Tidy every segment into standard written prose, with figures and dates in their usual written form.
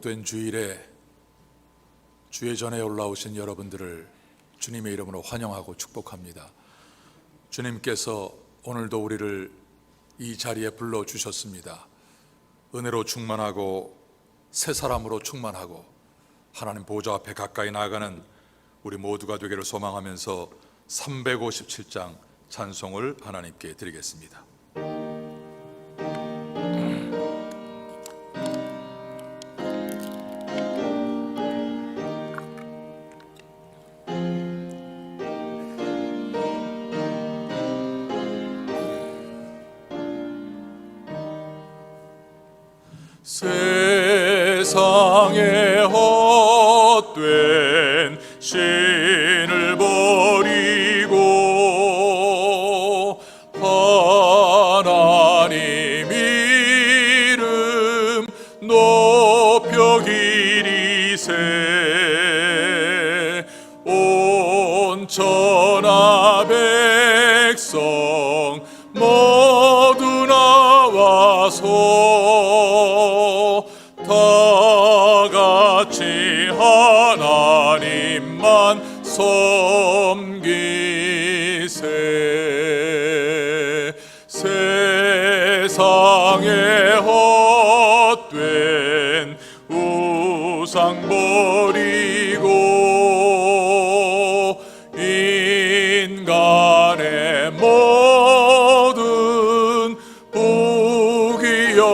복된 주일에 주의 전에 올라오신 여러분들을 주님의 이름으로 환영하고 축복합니다. 주님께서 오늘도 우리를 이 자리에 불러주셨습니다. 은혜로 충만하고 새 사람으로 충만하고 하나님 보좌 앞에 가까이 나아가는 우리 모두가 되기를 소망하면서 357장 찬송을 하나님께 드리겠습니다. 세상에 헛된 신을 버리고 하나님 이름 높여 기리세. 온 천하 백성 모두 나와서 다같이 하나님만 섬기세. 세상에 헛된 우상 버리고 인간의 모든 부귀영화와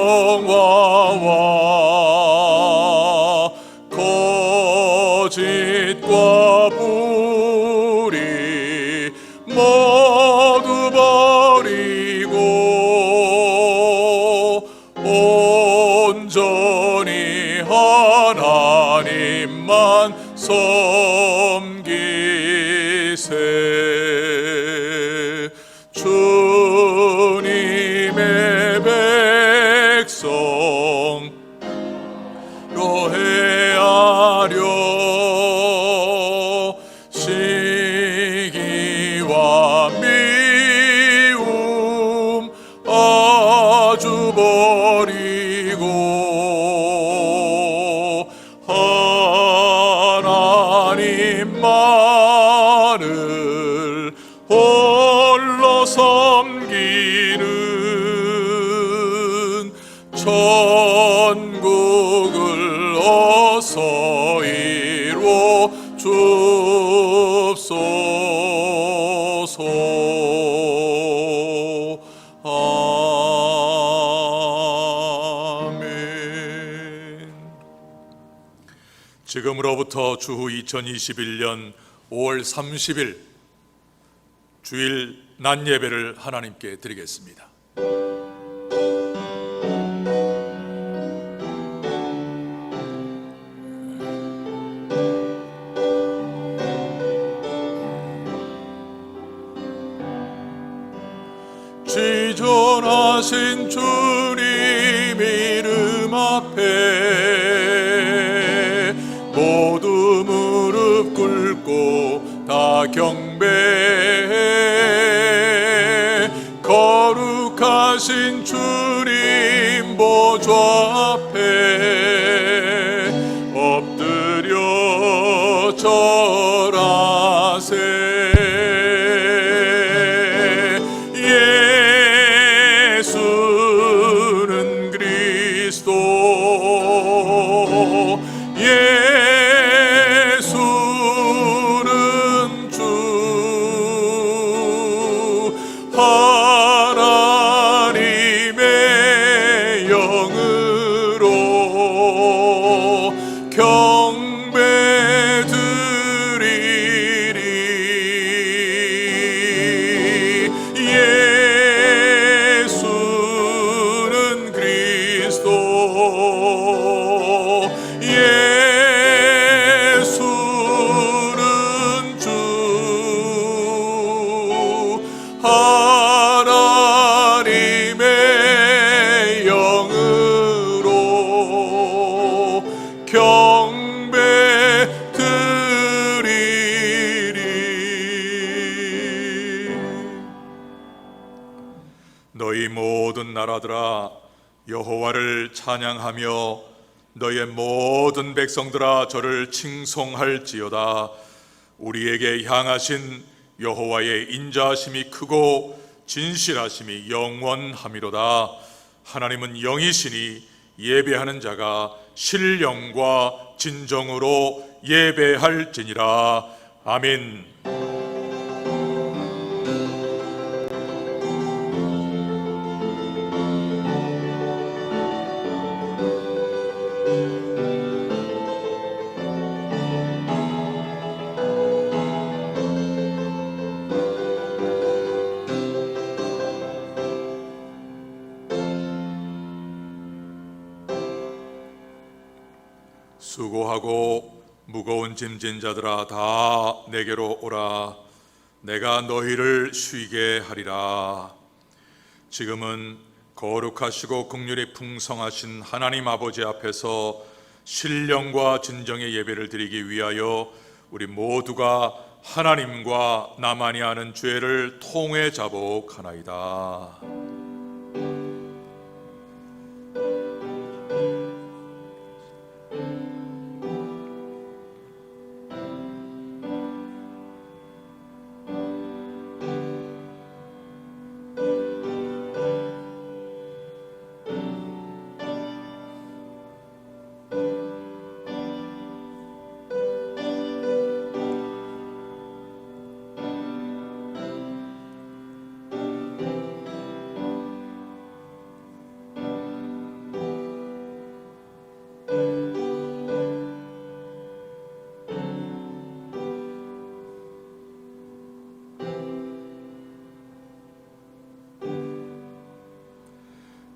거짓과 불의 모두 버리고 온전히 하나님만 섬기세. 주님의 백성 로해하려 시기와 미움 아주 버리고 하나님만을 홀로 섬기는 천국을 어서 이루어 줍소서. 아멘. 지금으로부터 주후 2021년 5월 30일 주일 낮 예배를 하나님께 드리겠습니다. 지존하신 주님 이름 앞에 모두 무릎 꿇고 다 경배해. 거룩하신 주님 보좌 앞에 엎드려 절하세. 예수는 그리스도, 예수는 주, 하나님의 영으로 경배 드리리. 예수는 그리스도, 예수는 주, 하나님의 영으로 경배 드리리. 너희 모든 나라들아 여호와를 찬양하며 너의 모든 백성들아 저를 칭송할지어다. 우리에게 향하신 여호와의 인자하심이 크고 진실하심이 영원함이로다. 하나님은 영이시니 예배하는 자가 신령과 진정으로 예배할지니라. 아멘. 수고하고 무거운 짐진 자들아 다 내게로 오라. 내가 너희를 쉬게 하리라. 지금은 거룩하시고 긍휼이 풍성하신 하나님 아버지 앞에서 신령과 진정의 예배를 드리기 위하여 우리 모두가 하나님과 나만이 아는 죄를 통회 자복하나이다.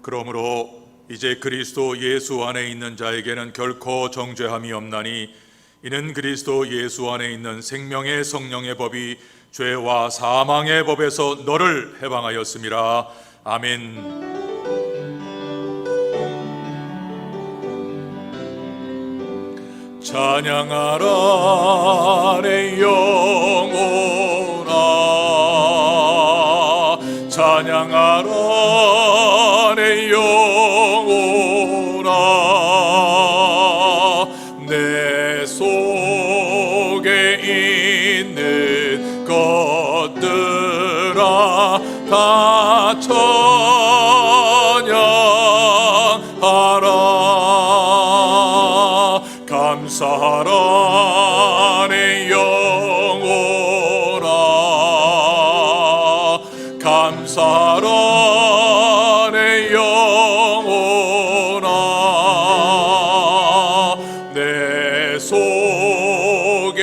그러므로 이제 그리스도 예수 안에 있는 자에게는 결코 정죄함이 없나니 이는 그리스도 예수 안에 있는 생명의 성령의 법이 죄와 사망의 법에서 너를 해방하였음이라. 아멘. 찬양하라 내 영혼아, 찬양하라 내 영혼아, 내 속에 있는 것들아 다 찬양하라. 감사하라 내 영혼아, 감사하라 내 영혼아, 내 속에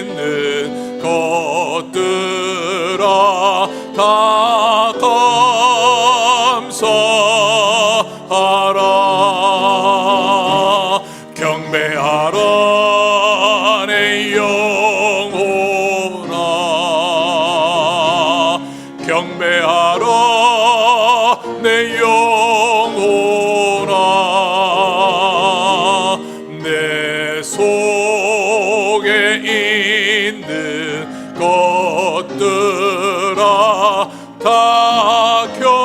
있는 것들아 다 감사하라. 경배하라 내 영혼아, 경배하라 내 영혼아, 내 속에 있는 것들아 다 경배하라.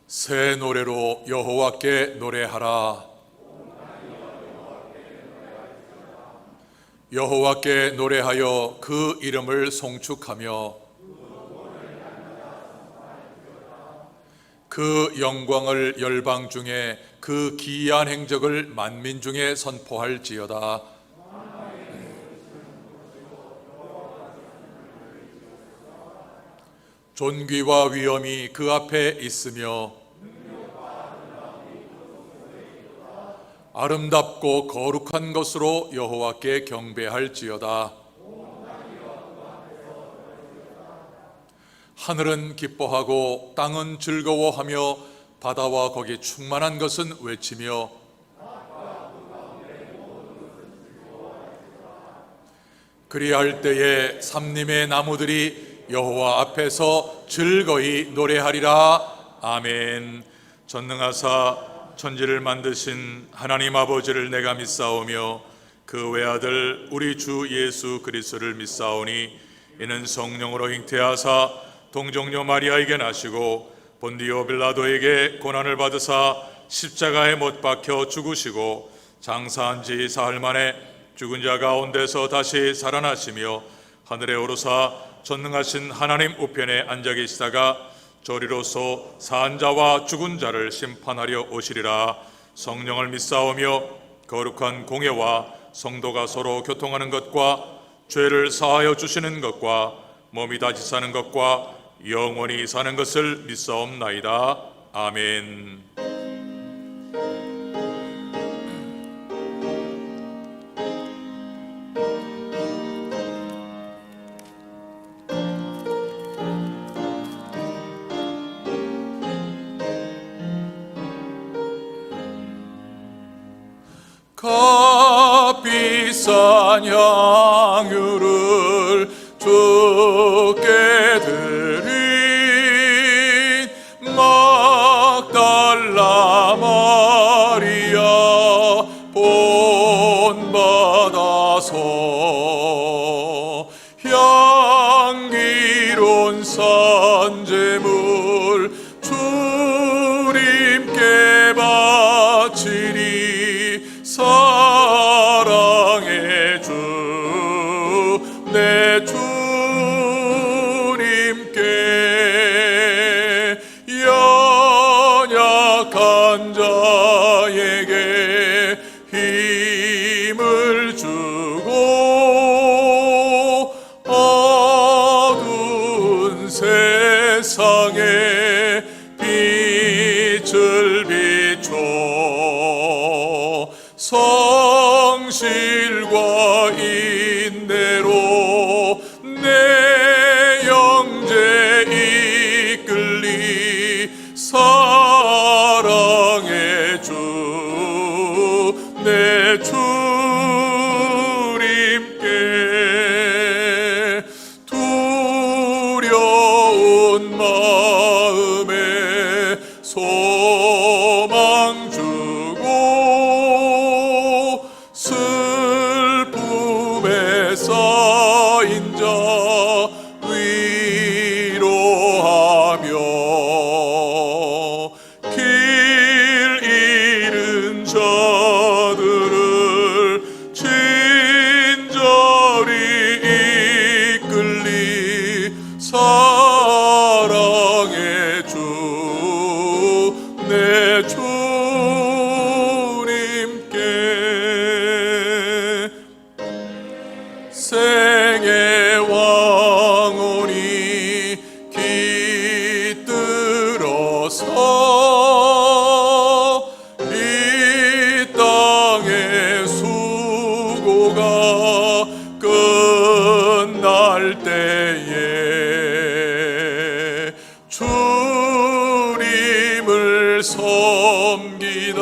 새 노래로 여호와께 노래하라. 여호와께 노래하여 그 이름을 송축하며 그 영광을 열방 중에 그 기이한 행적을 만민 중에 선포할지어다. 존귀와 위엄이 그 앞에 있으며 아름답고 거룩한 것으로 여호와께 경배할지어다. 하늘은 기뻐하고 땅은 즐거워하며 바다와 거기 충만한 것은 외치며 그리할 때에 삼림의 나무들이 여호와 앞에서 즐거이 노래하리라. 아멘. 전능하사 천지를 만드신 하나님 아버지를 내가 믿사오며 그 외아들 우리 주 예수 그리스도를 믿사오니 이는 성령으로 잉태하사 동정녀 마리아에게 나시고 본디오 빌라도에게 고난을 받으사 십자가에 못 박혀 죽으시고 장사한 지 사흘 만에 죽은 자 가운데서 다시 살아나시며 하늘에 오르사 전능하신 하나님 우편에 앉아 계시다가 저리로서 산 자와 죽은 자를 심판하려 오시리라. 성령을 믿사오며 거룩한 공예와 성도가 서로 교통하는 것과 죄를 사하여 주시는 것과 몸이 다시 사는 것과 영원히 사는 것을 믿사옵나이다. 아멘. 값비싼 향유를 주께 드린 막달라 마리아 본받아서 향기로운 산제물 주님께 바치리. 사랑의 주 내 주님께 연약한 자에게 힘을 주고 어두운 세상에 빛을 비춰 성실과 인내로 내 영제 이끌리. 사랑의 주 내 주님께 두려운 마음에 소망 주고 슬픔에 쌓인 자 위로하며 길 잃은 자들을 친절히 이끌리. 사랑의 주 내 주님께 생의 왕혼이 깃들어서 이 땅의 수고가 끝날 때에 주님을 섬기다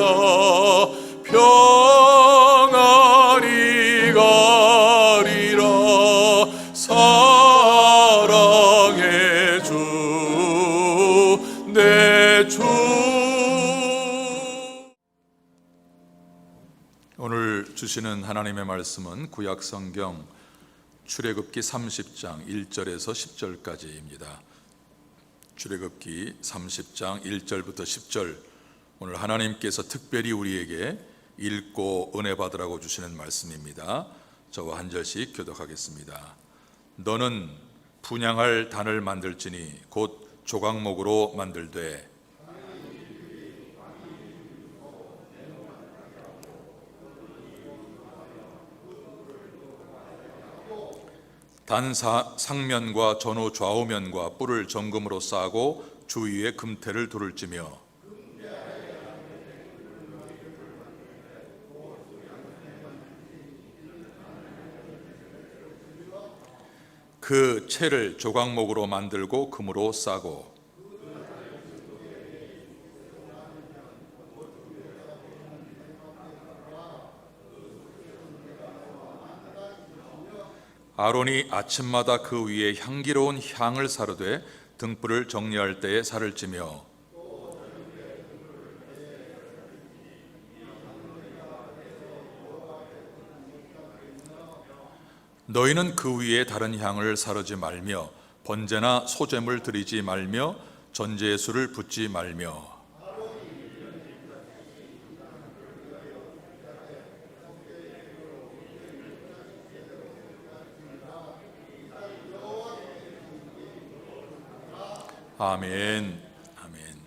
평안히 가리라. 사랑의 주 내 주. 오늘 주시는 하나님의 말씀은 구약성경 출애굽기 30장 1절에서 10절까지입니다. 출애굽기 30장 1절부터 10절, 오늘 하나님께서 특별히 우리에게 읽고 은혜 받으라고 주시는 말씀입니다. 저와 한 절씩 교독하겠습니다. 너는 분향할 단을 만들지니 곧 조각목으로 만들되 단 상면과 전후 좌우면과 뿔을 정금으로 싸고 주위에 금태를 두를지며 그 채를 조각목으로 만들고 금으로 싸고 아론이 아침마다 그 위에 향기로운 향을 사르되 등불을 정리할 때에 살을 찌며 너희는 그 위에 다른 향을 사르지 말며 번제나 소제물 드리지 말며 전제술을 붓지 말며. 아멘. 아멘.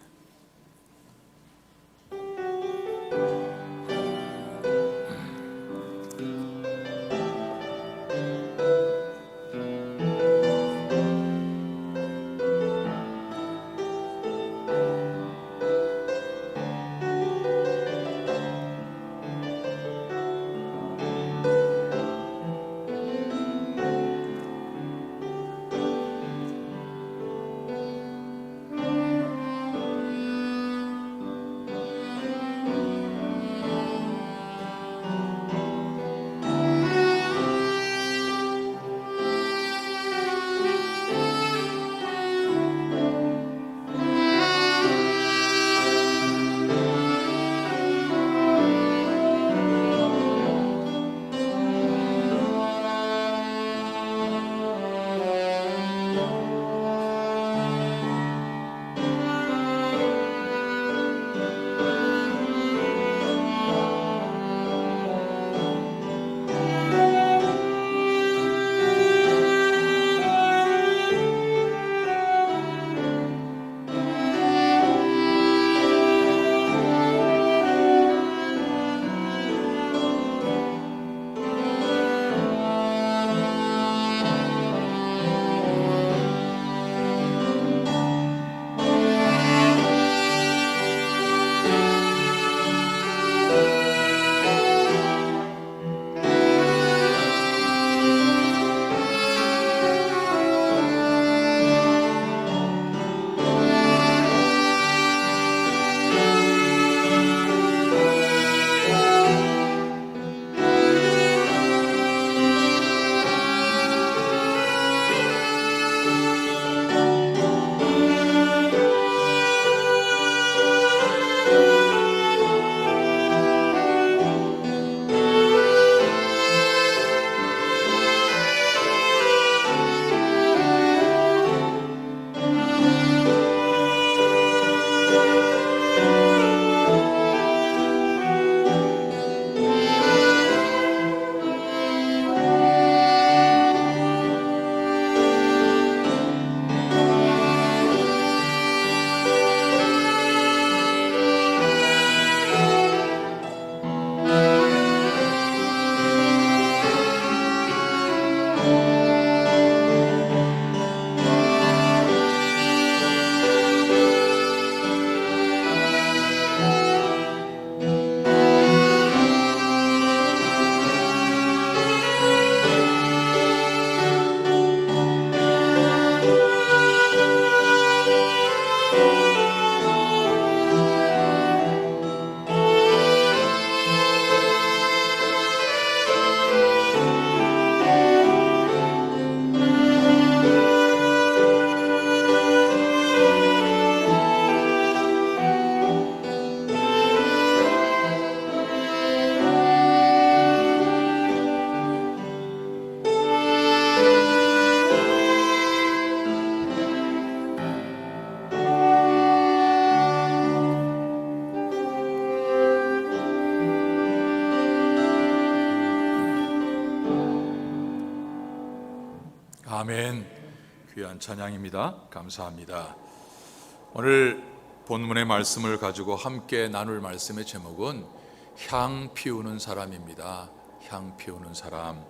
아멘. 귀한 찬양입니다. 감사합니다. 오늘 본문의 말씀을 가지고 함께 나눌 말씀의 제목은 향 피우는 사람입니다. 향 피우는 사람.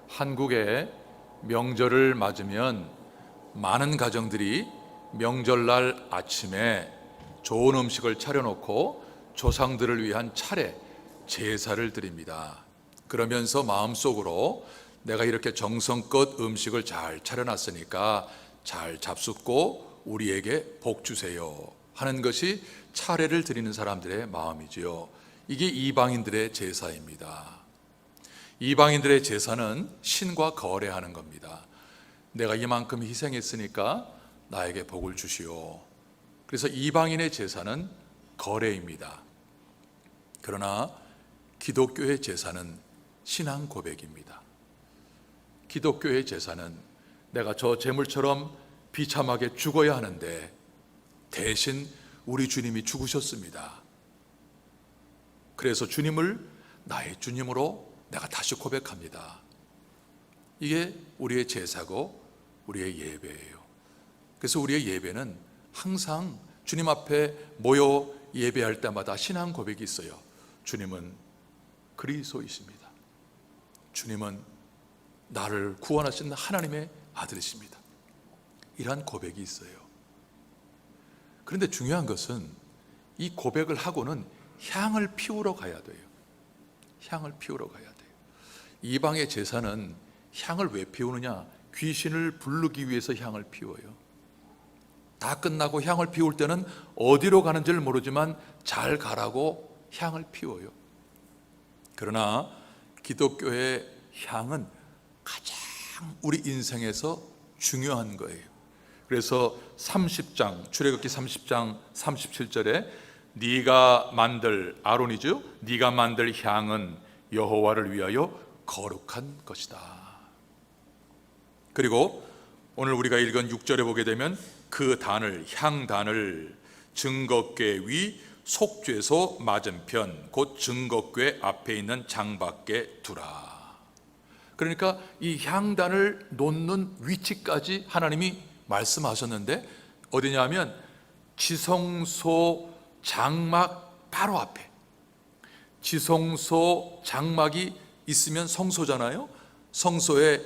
한국에 명절을 맞으면 많은 가정들이 명절날 아침에 좋은 음식을 차려놓고 조상들을 위한 차례, 제사를 드립니다. 그러면서 마음속으로 내가 이렇게 정성껏 음식을 잘 차려놨으니까 잘 잡숫고 우리에게 복 주세요 하는 것이 차례를 드리는 사람들의 마음이지요. 이게 이방인들의 제사입니다. 이방인들의 제사는 신과 거래하는 겁니다. 내가 이만큼 희생했으니까 나에게 복을 주시오. 그래서 이방인의 제사는 거래입니다. 그러나 기독교의 제사는 신앙 고백입니다. 기독교의 제사는 내가 저 제물처럼 비참하게 죽어야 하는데 대신 우리 주님이 죽으셨습니다. 그래서 주님을 나의 주님으로 내가 다시 고백합니다. 이게 우리의 제사고 우리의 예배예요. 그래서 우리의 예배는 항상 주님 앞에 모여 예배할 때마다 신앙 고백이 있어요. 주님은 그리스도이십니다. 주님은 나를 구원하신 하나님의 아들이십니다. 이러한 고백이 있어요. 그런데 중요한 것은 이 고백을 하고는 향을 피우러 가야 돼요. 향을 피우러 가야 돼요. 이방의 제사는 향을 왜 피우느냐? 귀신을 부르기 위해서 향을 피워요. 다 끝나고 향을 피울 때는 어디로 가는지를 모르지만 잘 가라고 향을 피워요. 그러나 기독교의 향은 가장 우리 인생에서 중요한 거예요. 그래서 30장 출애굽기 30장 37절에 네가 만들 아론이죠. 네가 만들 향은 여호와를 위하여 거룩한 것이다. 그리고 오늘 우리가 읽은 6절에 보게 되면 그 단을 향단을 증거궤 위 속죄소 맞은편 곧 증거궤 앞에 있는 장밖에 두라. 그러니까 이 향단을 놓는 위치까지 하나님이 말씀하셨는데 어디냐면 지성소 장막 바로 앞에. 지성소 장막이 있으면 성소잖아요. 성소에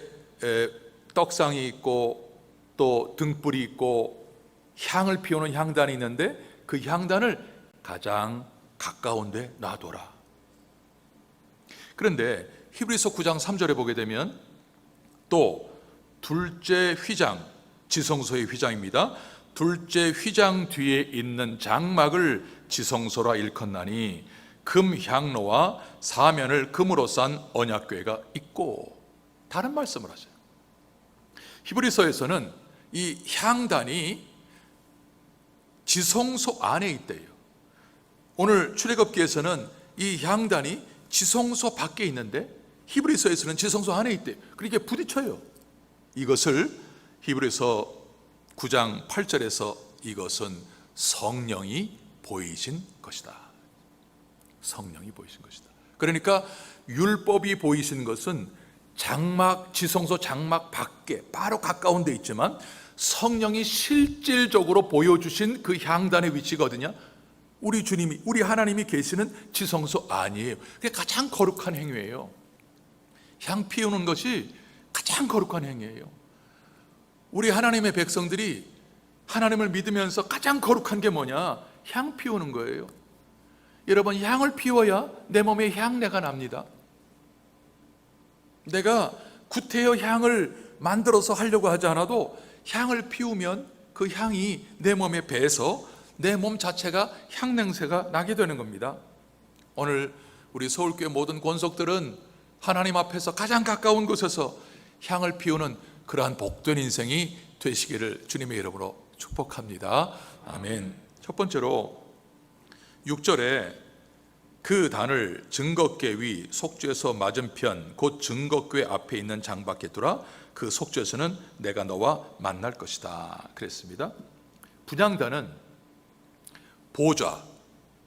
떡상이 있고 또 등불이 있고 향을 피우는 향단이 있는데 그 향단을 가장 가까운 데 놔둬라. 그런데 히브리서 9장 3절에 보게 되면 또 둘째 휘장, 지성소의 휘장입니다. 둘째 휘장 뒤에 있는 장막을 지성소라 일컫나니 금 향로와 사면을 금으로 싼 언약궤가 있고, 다른 말씀을 하세요. 히브리서에서는 이 향단이 지성소 안에 있대요. 오늘 출애굽기에서는 이 향단이 지성소 밖에 있는데 히브리서에서는 지성소 안에 있대요. 그러니까 부딪혀요. 이것을 히브리서 9장 8절에서 이것은 성령이 보이신 것이다. 성령이 보이신 것이다. 그러니까 율법이 보이신 것은 장막, 지성소 장막 밖에 바로 가까운 데 있지만 성령이 실질적으로 보여주신 그 향단의 위치가 어디냐? 우리 주님이, 우리 하나님이 계시는 지성소 아니에요. 그게 가장 거룩한 행위예요. 향 피우는 것이 가장 거룩한 행위예요. 우리 하나님의 백성들이 하나님을 믿으면서 가장 거룩한 게 뭐냐? 향 피우는 거예요. 여러분, 향을 피워야 내 몸에 향내가 납니다. 내가 구태여 향을 만들어서 하려고 하지 않아도 향을 피우면 그 향이 내 몸에 배서 내 몸 자체가 향냄새가 나게 되는 겁니다. 오늘 우리 서울교회 모든 권속들은 하나님 앞에서 가장 가까운 곳에서 향을 피우는 그러한 복된 인생이 되시기를 주님의 이름으로 축복합니다. 아멘. 첫 번째로 6절에 그 단을 증거궤 위 속죄소 맞은편 곧 증거궤 앞에 있는 장밖에 두라. 그 속죄소는 내가 너와 만날 것이다 그랬습니다. 분향단은 보좌,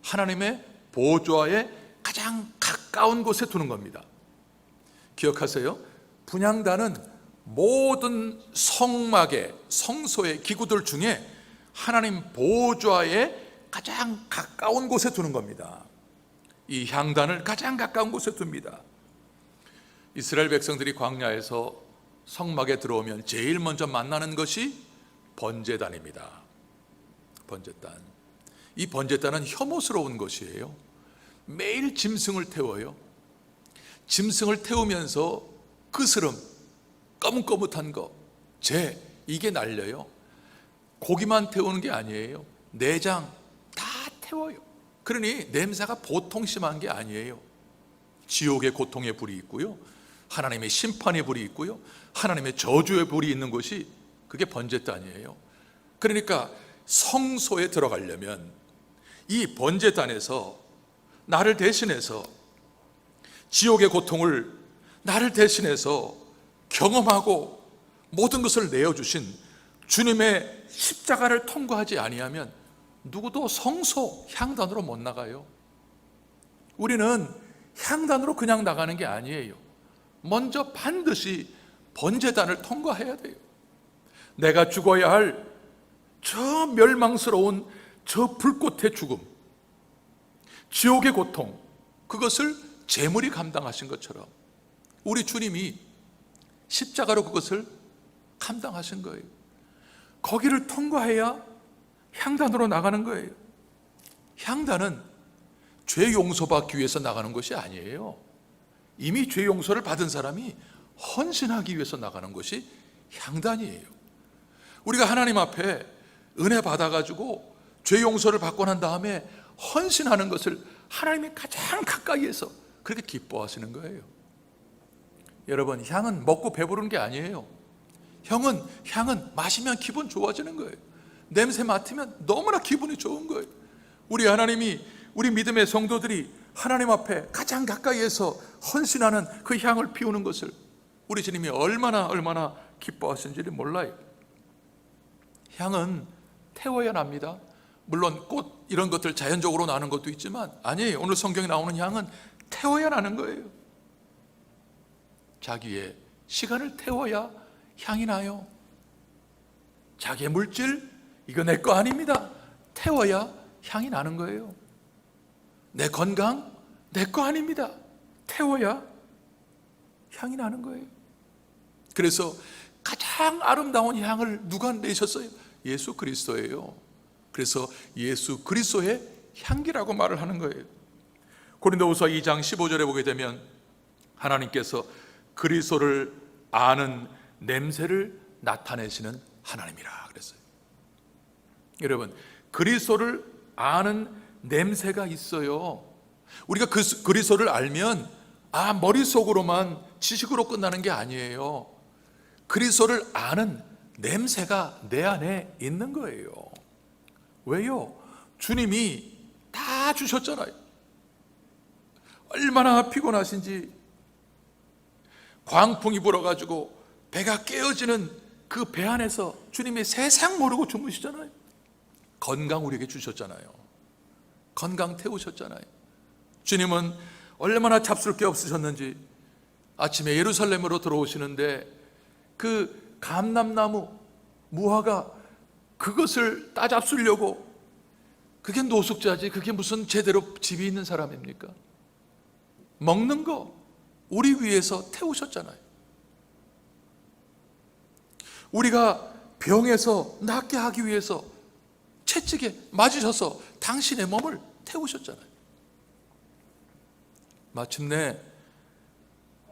하나님의 보좌에 가장 가까운 곳에 두는 겁니다. 기억하세요? 분향단은 모든 성막의 성소의 기구들 중에 하나님 보좌에 가장 가까운 곳에 두는 겁니다. 이 향단을 가장 가까운 곳에 둡니다. 이스라엘 백성들이 광야에서 성막에 들어오면 제일 먼저 만나는 것이 번제단입니다. 번제단. 이 번제단은 혐오스러운 것이에요. 매일 짐승을 태워요. 짐승을 태우면서 그스름, 거뭇거뭇한 거, 이게 날려요. 고기만 태우는 게 아니에요. 내장 다 태워요. 그러니 냄새가 보통 심한 게 아니에요. 지옥의 고통의 불이 있고요, 하나님의 심판의 불이 있고요, 하나님의 저주의 불이 있는 것이 그게 번제단이에요. 그러니까 성소에 들어가려면 이 번제단에서 나를 대신해서 지옥의 고통을 나를 대신해서 경험하고 모든 것을 내어주신 주님의 십자가를 통과하지 아니하면 누구도 성소 향단으로 못 나가요. 우리는 향단으로 그냥 나가는 게 아니에요. 먼저 반드시 번제단을 통과해야 돼요. 내가 죽어야 할 저 멸망스러운 저 불꽃의 죽음, 지옥의 고통, 그것을 제물이 감당하신 것처럼 우리 주님이 십자가로 그것을 감당하신 거예요. 거기를 통과해야 향단으로 나가는 거예요. 향단은 죄 용서받기 위해서 나가는 것이 아니에요. 이미 죄 용서를 받은 사람이 헌신하기 위해서 나가는 것이 향단이에요. 우리가 하나님 앞에 은혜 받아가지고 죄 용서를 받고 난 다음에 헌신하는 것을 하나님이 가장 가까이에서 그렇게 기뻐하시는 거예요. 여러분, 향은 먹고 배부르는 게 아니에요. 향은 마시면 기분 좋아지는 거예요. 냄새 맡으면 너무나 기분이 좋은 거예요. 우리 하나님이, 우리 믿음의 성도들이 하나님 앞에 가장 가까이에서 헌신하는 그 향을 피우는 것을 우리 주님이 얼마나 기뻐하시는지를 몰라요. 향은 태워야 납니다. 물론 꽃 이런 것들 자연적으로 나는 것도 있지만 아니에요. 오늘 성경에 나오는 향은 태워야 나는 거예요. 자기의 시간을 태워야 향이 나요. 자기의 물질, 이거 내 거 아닙니다. 태워야 향이 나는 거예요. 내 건강, 내 거 아닙니다. 태워야 향이 나는 거예요. 그래서 가장 아름다운 향을 누가 내셨어요? 예수 그리스도예요. 그래서 예수 그리스도의 향기라고 말을 하는 거예요. 고린도후서 2장 15절에 보게 되면 하나님께서 그리스도를 아는 냄새를 나타내시는 하나님이라 그랬어요. 여러분, 그리스도를 아는 냄새가 있어요. 우리가 그리스도를 알면 머릿속으로만 지식으로 끝나는 게 아니에요. 그리스도를 아는 냄새가 내 안에 있는 거예요. 왜요? 주님이 다 주셨잖아요. 얼마나 피곤하신지 광풍이 불어가지고 배가 깨어지는 그 배 안에서 주님이 세상 모르고 주무시잖아요. 건강 우리에게 주셨잖아요. 건강 태우셨잖아요. 주님은 얼마나 잡술 게 없으셨는지 아침에 예루살렘으로 들어오시는데 그 감람나무 무화과 그것을 따잡수려고, 그게 노숙자지 그게 무슨 제대로 집이 있는 사람입니까? 먹는 거 우리 위해서 태우셨잖아요. 우리가 병에서 낫게 하기 위해서 채찍에 맞으셔서 당신의 몸을 태우셨잖아요. 마침내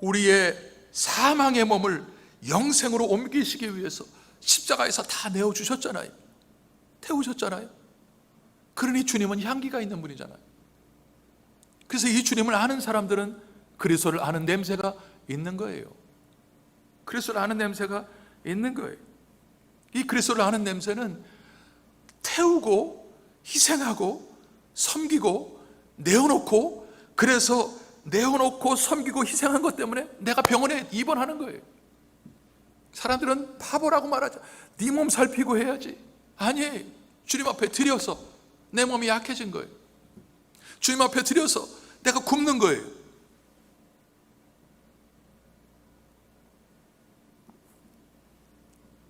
우리의 사망의 몸을 영생으로 옮기시기 위해서 십자가에서 다 내어주셨잖아요. 태우셨잖아요. 그러니 주님은 향기가 있는 분이잖아요. 그래서 이 주님을 아는 사람들은 그리스도를 아는 냄새가 있는 거예요. 그리스도를 아는 냄새가 있는 거예요. 이 그리스도를 아는 냄새는 태우고 희생하고 섬기고 내어놓고, 그래서 내어놓고 섬기고 희생한 것 때문에 내가 병원에 입원하는 거예요. 사람들은 바보라고 말하죠. 네 몸 살피고 해야지. 아니에요. 주님 앞에 드려서 내 몸이 약해진 거예요. 주님 앞에 드려서 내가 굶는 거예요.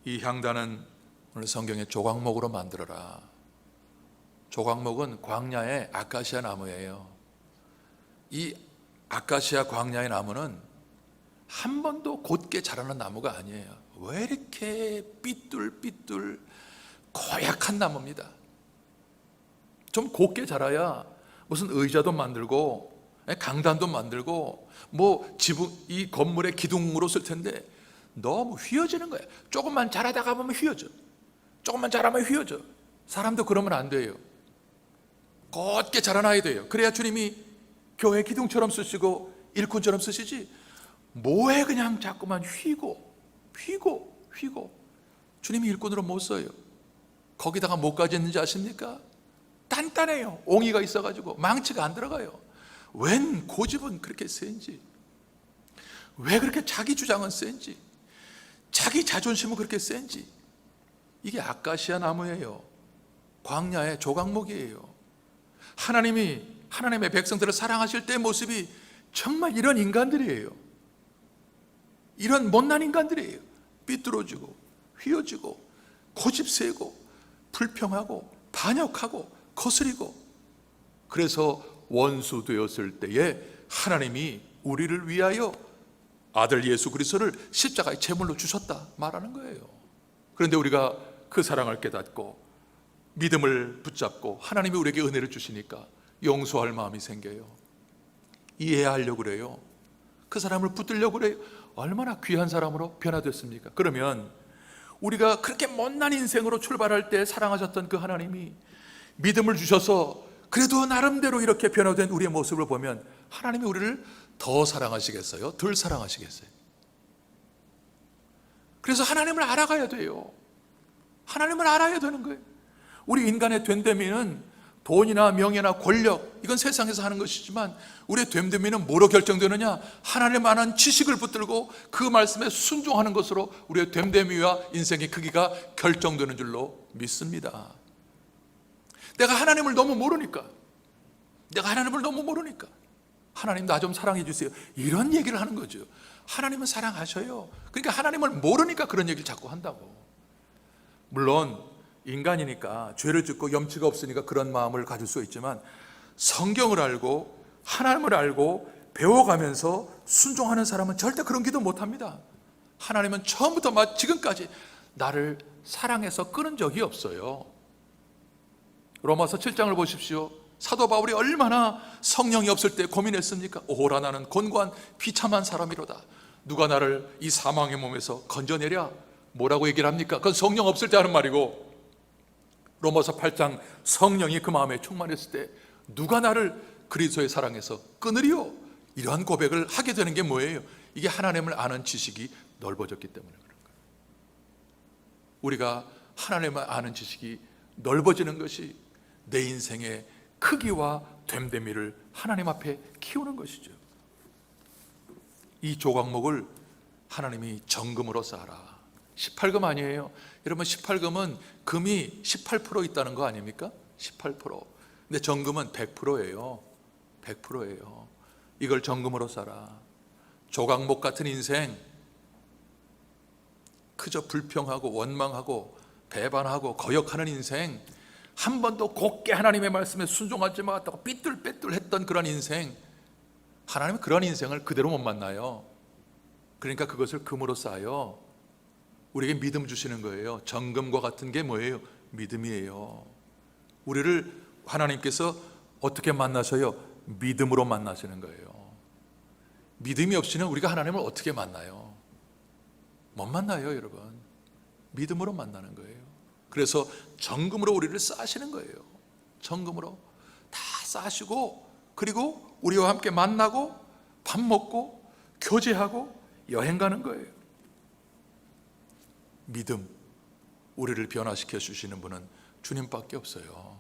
이 향단은 오늘 성경에 조각목으로 만들어라. 조각목은 광야의 아카시아 나무예요. 이 아카시아 광야의 나무는 한 번도 곧게 자라는 나무가 아니에요. 왜 이렇게 삐뚤삐뚤 고약한 나무입니다. 좀 곧게 자라야 무슨 의자도 만들고 강단도 만들고 뭐 지붕, 이 건물의 기둥으로 쓸 텐데 너무 휘어지는 거예요. 조금만 자라다가 보면 휘어져. 조금만 자라면 휘어져. 사람도 그러면 안 돼요. 곧게 자라나야 돼요. 그래야 주님이 교회 기둥처럼 쓰시고 일꾼처럼 쓰시지, 뭐에 그냥 자꾸만 휘고 주님이 일꾼으로 못 써요. 거기다가 뭐까지 있는지 아십니까? 단단해요. 옹이가 있어가지고 망치가 안 들어가요. 웬 고집은 그렇게 센지, 왜 그렇게 자기 주장은 센지. 자기 자존심은 그렇게 센지. 이게 아카시아 나무예요. 광야의 조각목이에요. 하나님이 하나님의 백성들을 사랑하실 때의 모습이 정말 이런 인간들이에요. 이런 못난 인간들이에요. 삐뚤어지고 휘어지고 고집세고 불평하고 반역하고 거스리고. 그래서 원수 되었을 때에 하나님이 우리를 위하여 아들 예수 그리스도를 십자가의 제물로 주셨다 말하는 거예요. 그런데 우리가 그 사랑을 깨닫고 믿음을 붙잡고 하나님이 우리에게 은혜를 주시니까 용서할 마음이 생겨요. 이해하려고 그래요. 그 사람을 붙들려고 그래요. 얼마나 귀한 사람으로 변화됐습니까? 그러면 우리가 그렇게 못난 인생으로 출발할 때 사랑하셨던 그 하나님이 믿음을 주셔서 그래도 나름대로 이렇게 변화된 우리의 모습을 보면 하나님이 우리를 더 사랑하시겠어요? 덜 사랑하시겠어요? 그래서 하나님을 알아가야 돼요. 하나님을 알아야 되는 거예요. 우리 인간의 됨됨이는 돈이나 명예나 권력, 이건 세상에서 하는 것이지만 우리의 됨됨이는 뭐로 결정되느냐? 하나님 아는 지식을 붙들고 그 말씀에 순종하는 것으로 우리의 됨됨이와 인생의 크기가 결정되는 줄로 믿습니다. 내가 하나님을 너무 모르니까 하나님 나 좀 사랑해 주세요, 이런 얘기를 하는 거죠. 하나님은 사랑하셔요. 그러니까 하나님을 모르니까 그런 얘기를 자꾸 한다고. 물론 인간이니까 죄를 짓고 염치가 없으니까 그런 마음을 가질 수 있지만 성경을 알고 하나님을 알고 배워가면서 순종하는 사람은 절대 그런 기도 못합니다. 하나님은 처음부터 지금까지 나를 사랑해서 끊은 적이 없어요. 로마서 7장을 보십시오. 사도 바울이 얼마나 성령이 없을 때 고민했습니까? 오호라 나는 곤고한 비참한 사람이로다. 누가 나를 이 사망의 몸에서 건져내랴? 뭐라고 얘기를 합니까? 그건 성령 없을 때 하는 말이고, 로마서 8장 성령이 그 마음에 충만했을 때 누가 나를 그리스도의 사랑에서 끊으리요? 이러한 고백을 하게 되는 게 뭐예요? 이게 하나님을 아는 지식이 넓어졌기 때문에 그런 거예요. 우리가 하나님을 아는 지식이 넓어지는 것이 내 인생의 크기와 됨됨이를 하나님 앞에 키우는 것이죠. 이 조각목을 하나님이 정금으로 쌓아라. 18금 아니에요. 여러분, 18금은 금이 18% 있다는 거 아닙니까? 18%. 근데 정금은 100%예요. 100%예요. 이걸 정금으로 쌓아라. 조각목 같은 인생, 그저 불평하고 원망하고 배반하고 거역하는 인생, 한 번도 곱게 하나님의 말씀에 순종하지 못하고 삐뚤빼뚤했던 그런 인생, 하나님은 그런 인생을 그대로 못 만나요. 그러니까 그것을 금으로 쌓아요. 우리에게 믿음 주시는 거예요. 정금과 같은 게 뭐예요? 믿음이에요. 우리를 하나님께서 어떻게 만나셔요? 믿음으로 만나시는 거예요. 믿음이 없이는 우리가 하나님을 어떻게 만나요? 못 만나요, 여러분. 믿음으로 만나는 거예요. 그래서 정금으로 우리를 쌓으시는 거예요. 정금으로 다 쌓으시고, 그리고 우리와 함께 만나고 밥 먹고 교제하고 여행 가는 거예요. 믿음, 우리를 변화시켜 주시는 분은 주님밖에 없어요.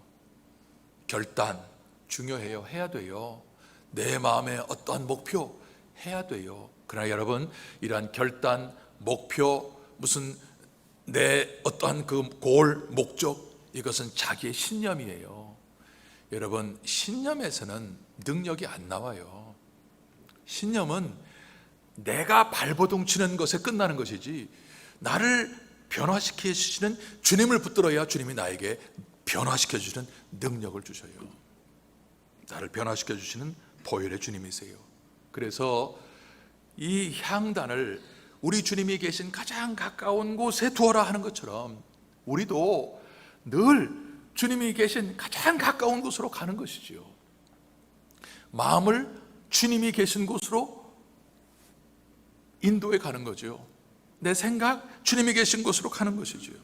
결단, 중요해요. 해야 돼요. 내 마음에 어떠한 목표 해야 돼요. 그러나 여러분, 이러한 결단, 목표, 무슨 내 어떠한 그 골, 목적, 이것은 자기의 신념이에요. 여러분, 신념에서는 능력이 안 나와요. 신념은 내가 발버둥 치는 것에 끝나는 것이지, 나를 변화시켜 주시는 주님을 붙들어야 주님이 나에게 변화시켜 주시는 능력을 주셔요. 나를 변화시켜 주시는 보혈의 주님이세요. 그래서 이 향단을 우리 주님이 계신 가장 가까운 곳에 두어라 하는 것처럼 우리도 늘 주님이 계신 가장 가까운 곳으로 가는 것이지요. 마음을 주님이 계신 곳으로 인도해 가는 거죠. 내 생각 주님이 계신 곳으로 가는 것이지요.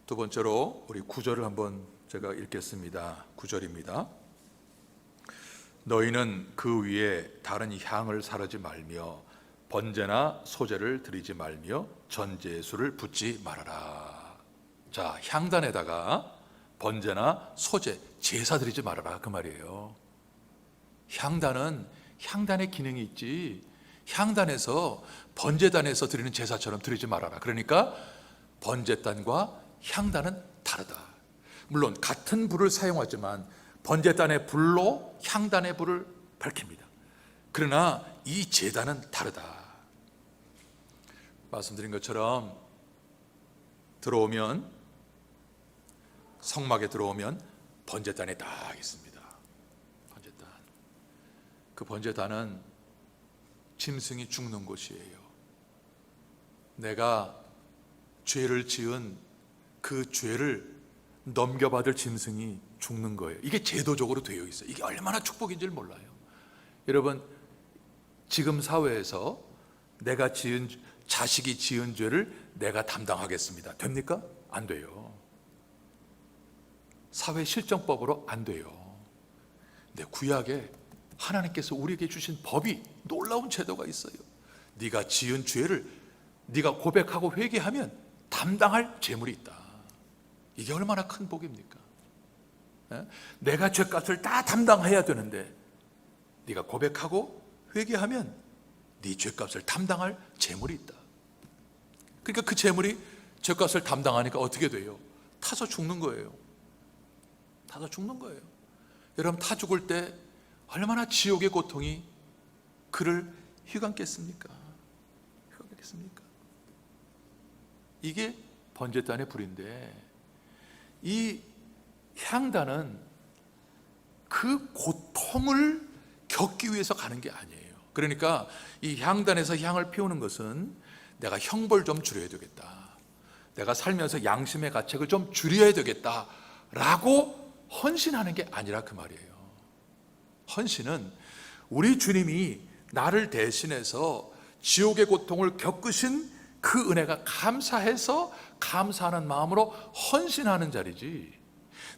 두 번째로 우리 9절을 한번 제가 읽겠습니다. 9절입니다. 너희는 그 위에 다른 향을 사르지 말며 번제나 소제를 드리지 말며 전제수를 붓지 말아라. 자, 향단에다가 번제나 소제, 제사 드리지 말아라, 그 말이에요. 향단은 향단의 기능이 있지, 향단에서 번제단에서 드리는 제사처럼 드리지 말아라. 그러니까 번제단과 향단은 다르다. 물론 같은 불을 사용하지만 번제단의 불로 향단의 불을 밝힙니다. 그러나 이 제단은 다르다. 말씀드린 것처럼 들어오면, 성막에 들어오면 번제단이 딱 있습니다. 번제단. 그 번제단은 짐승이 죽는 곳이에요. 내가 죄를 지은 그 죄를 넘겨받을 짐승이 죽는 거예요. 이게 제도적으로 되어 있어요. 이게 얼마나 축복인지를 몰라요. 여러분, 지금 사회에서 내가 지은, 자식이 지은 죄를 내가 담당하겠습니다. 됩니까? 안 돼요. 사회 실정법으로 안 돼요. 근데 구약에 하나님께서 우리에게 주신 법이, 놀라운 제도가 있어요. 네가 지은 죄를 네가 고백하고 회개하면 담당할 재물이 있다. 이게 얼마나 큰 복입니까? 내가 죄값을 다 담당해야 되는데 네가 고백하고 회개하면 네 죄값을 담당할 재물이 있다. 그러니까 그 재물이 죄값을 담당하니까 어떻게 돼요? 타서 죽는 거예요. 타서 죽는 거예요. 여러분, 타 죽을 때 얼마나 지옥의 고통이 그를 휘감겠습니까? 휘감겠습니까? 이게 번제단의 불인데, 이 향단은 그 고통을 겪기 위해서 가는 게 아니에요. 그러니까 이 향단에서 향을 피우는 것은 내가 형벌 좀 줄여야 되겠다, 내가 살면서 양심의 가책을 좀 줄여야 되겠다 라고 헌신하는 게 아니라 그 말이에요. 헌신은 우리 주님이 나를 대신해서 지옥의 고통을 겪으신 그 은혜가 감사해서 감사하는 마음으로 헌신하는 자리지,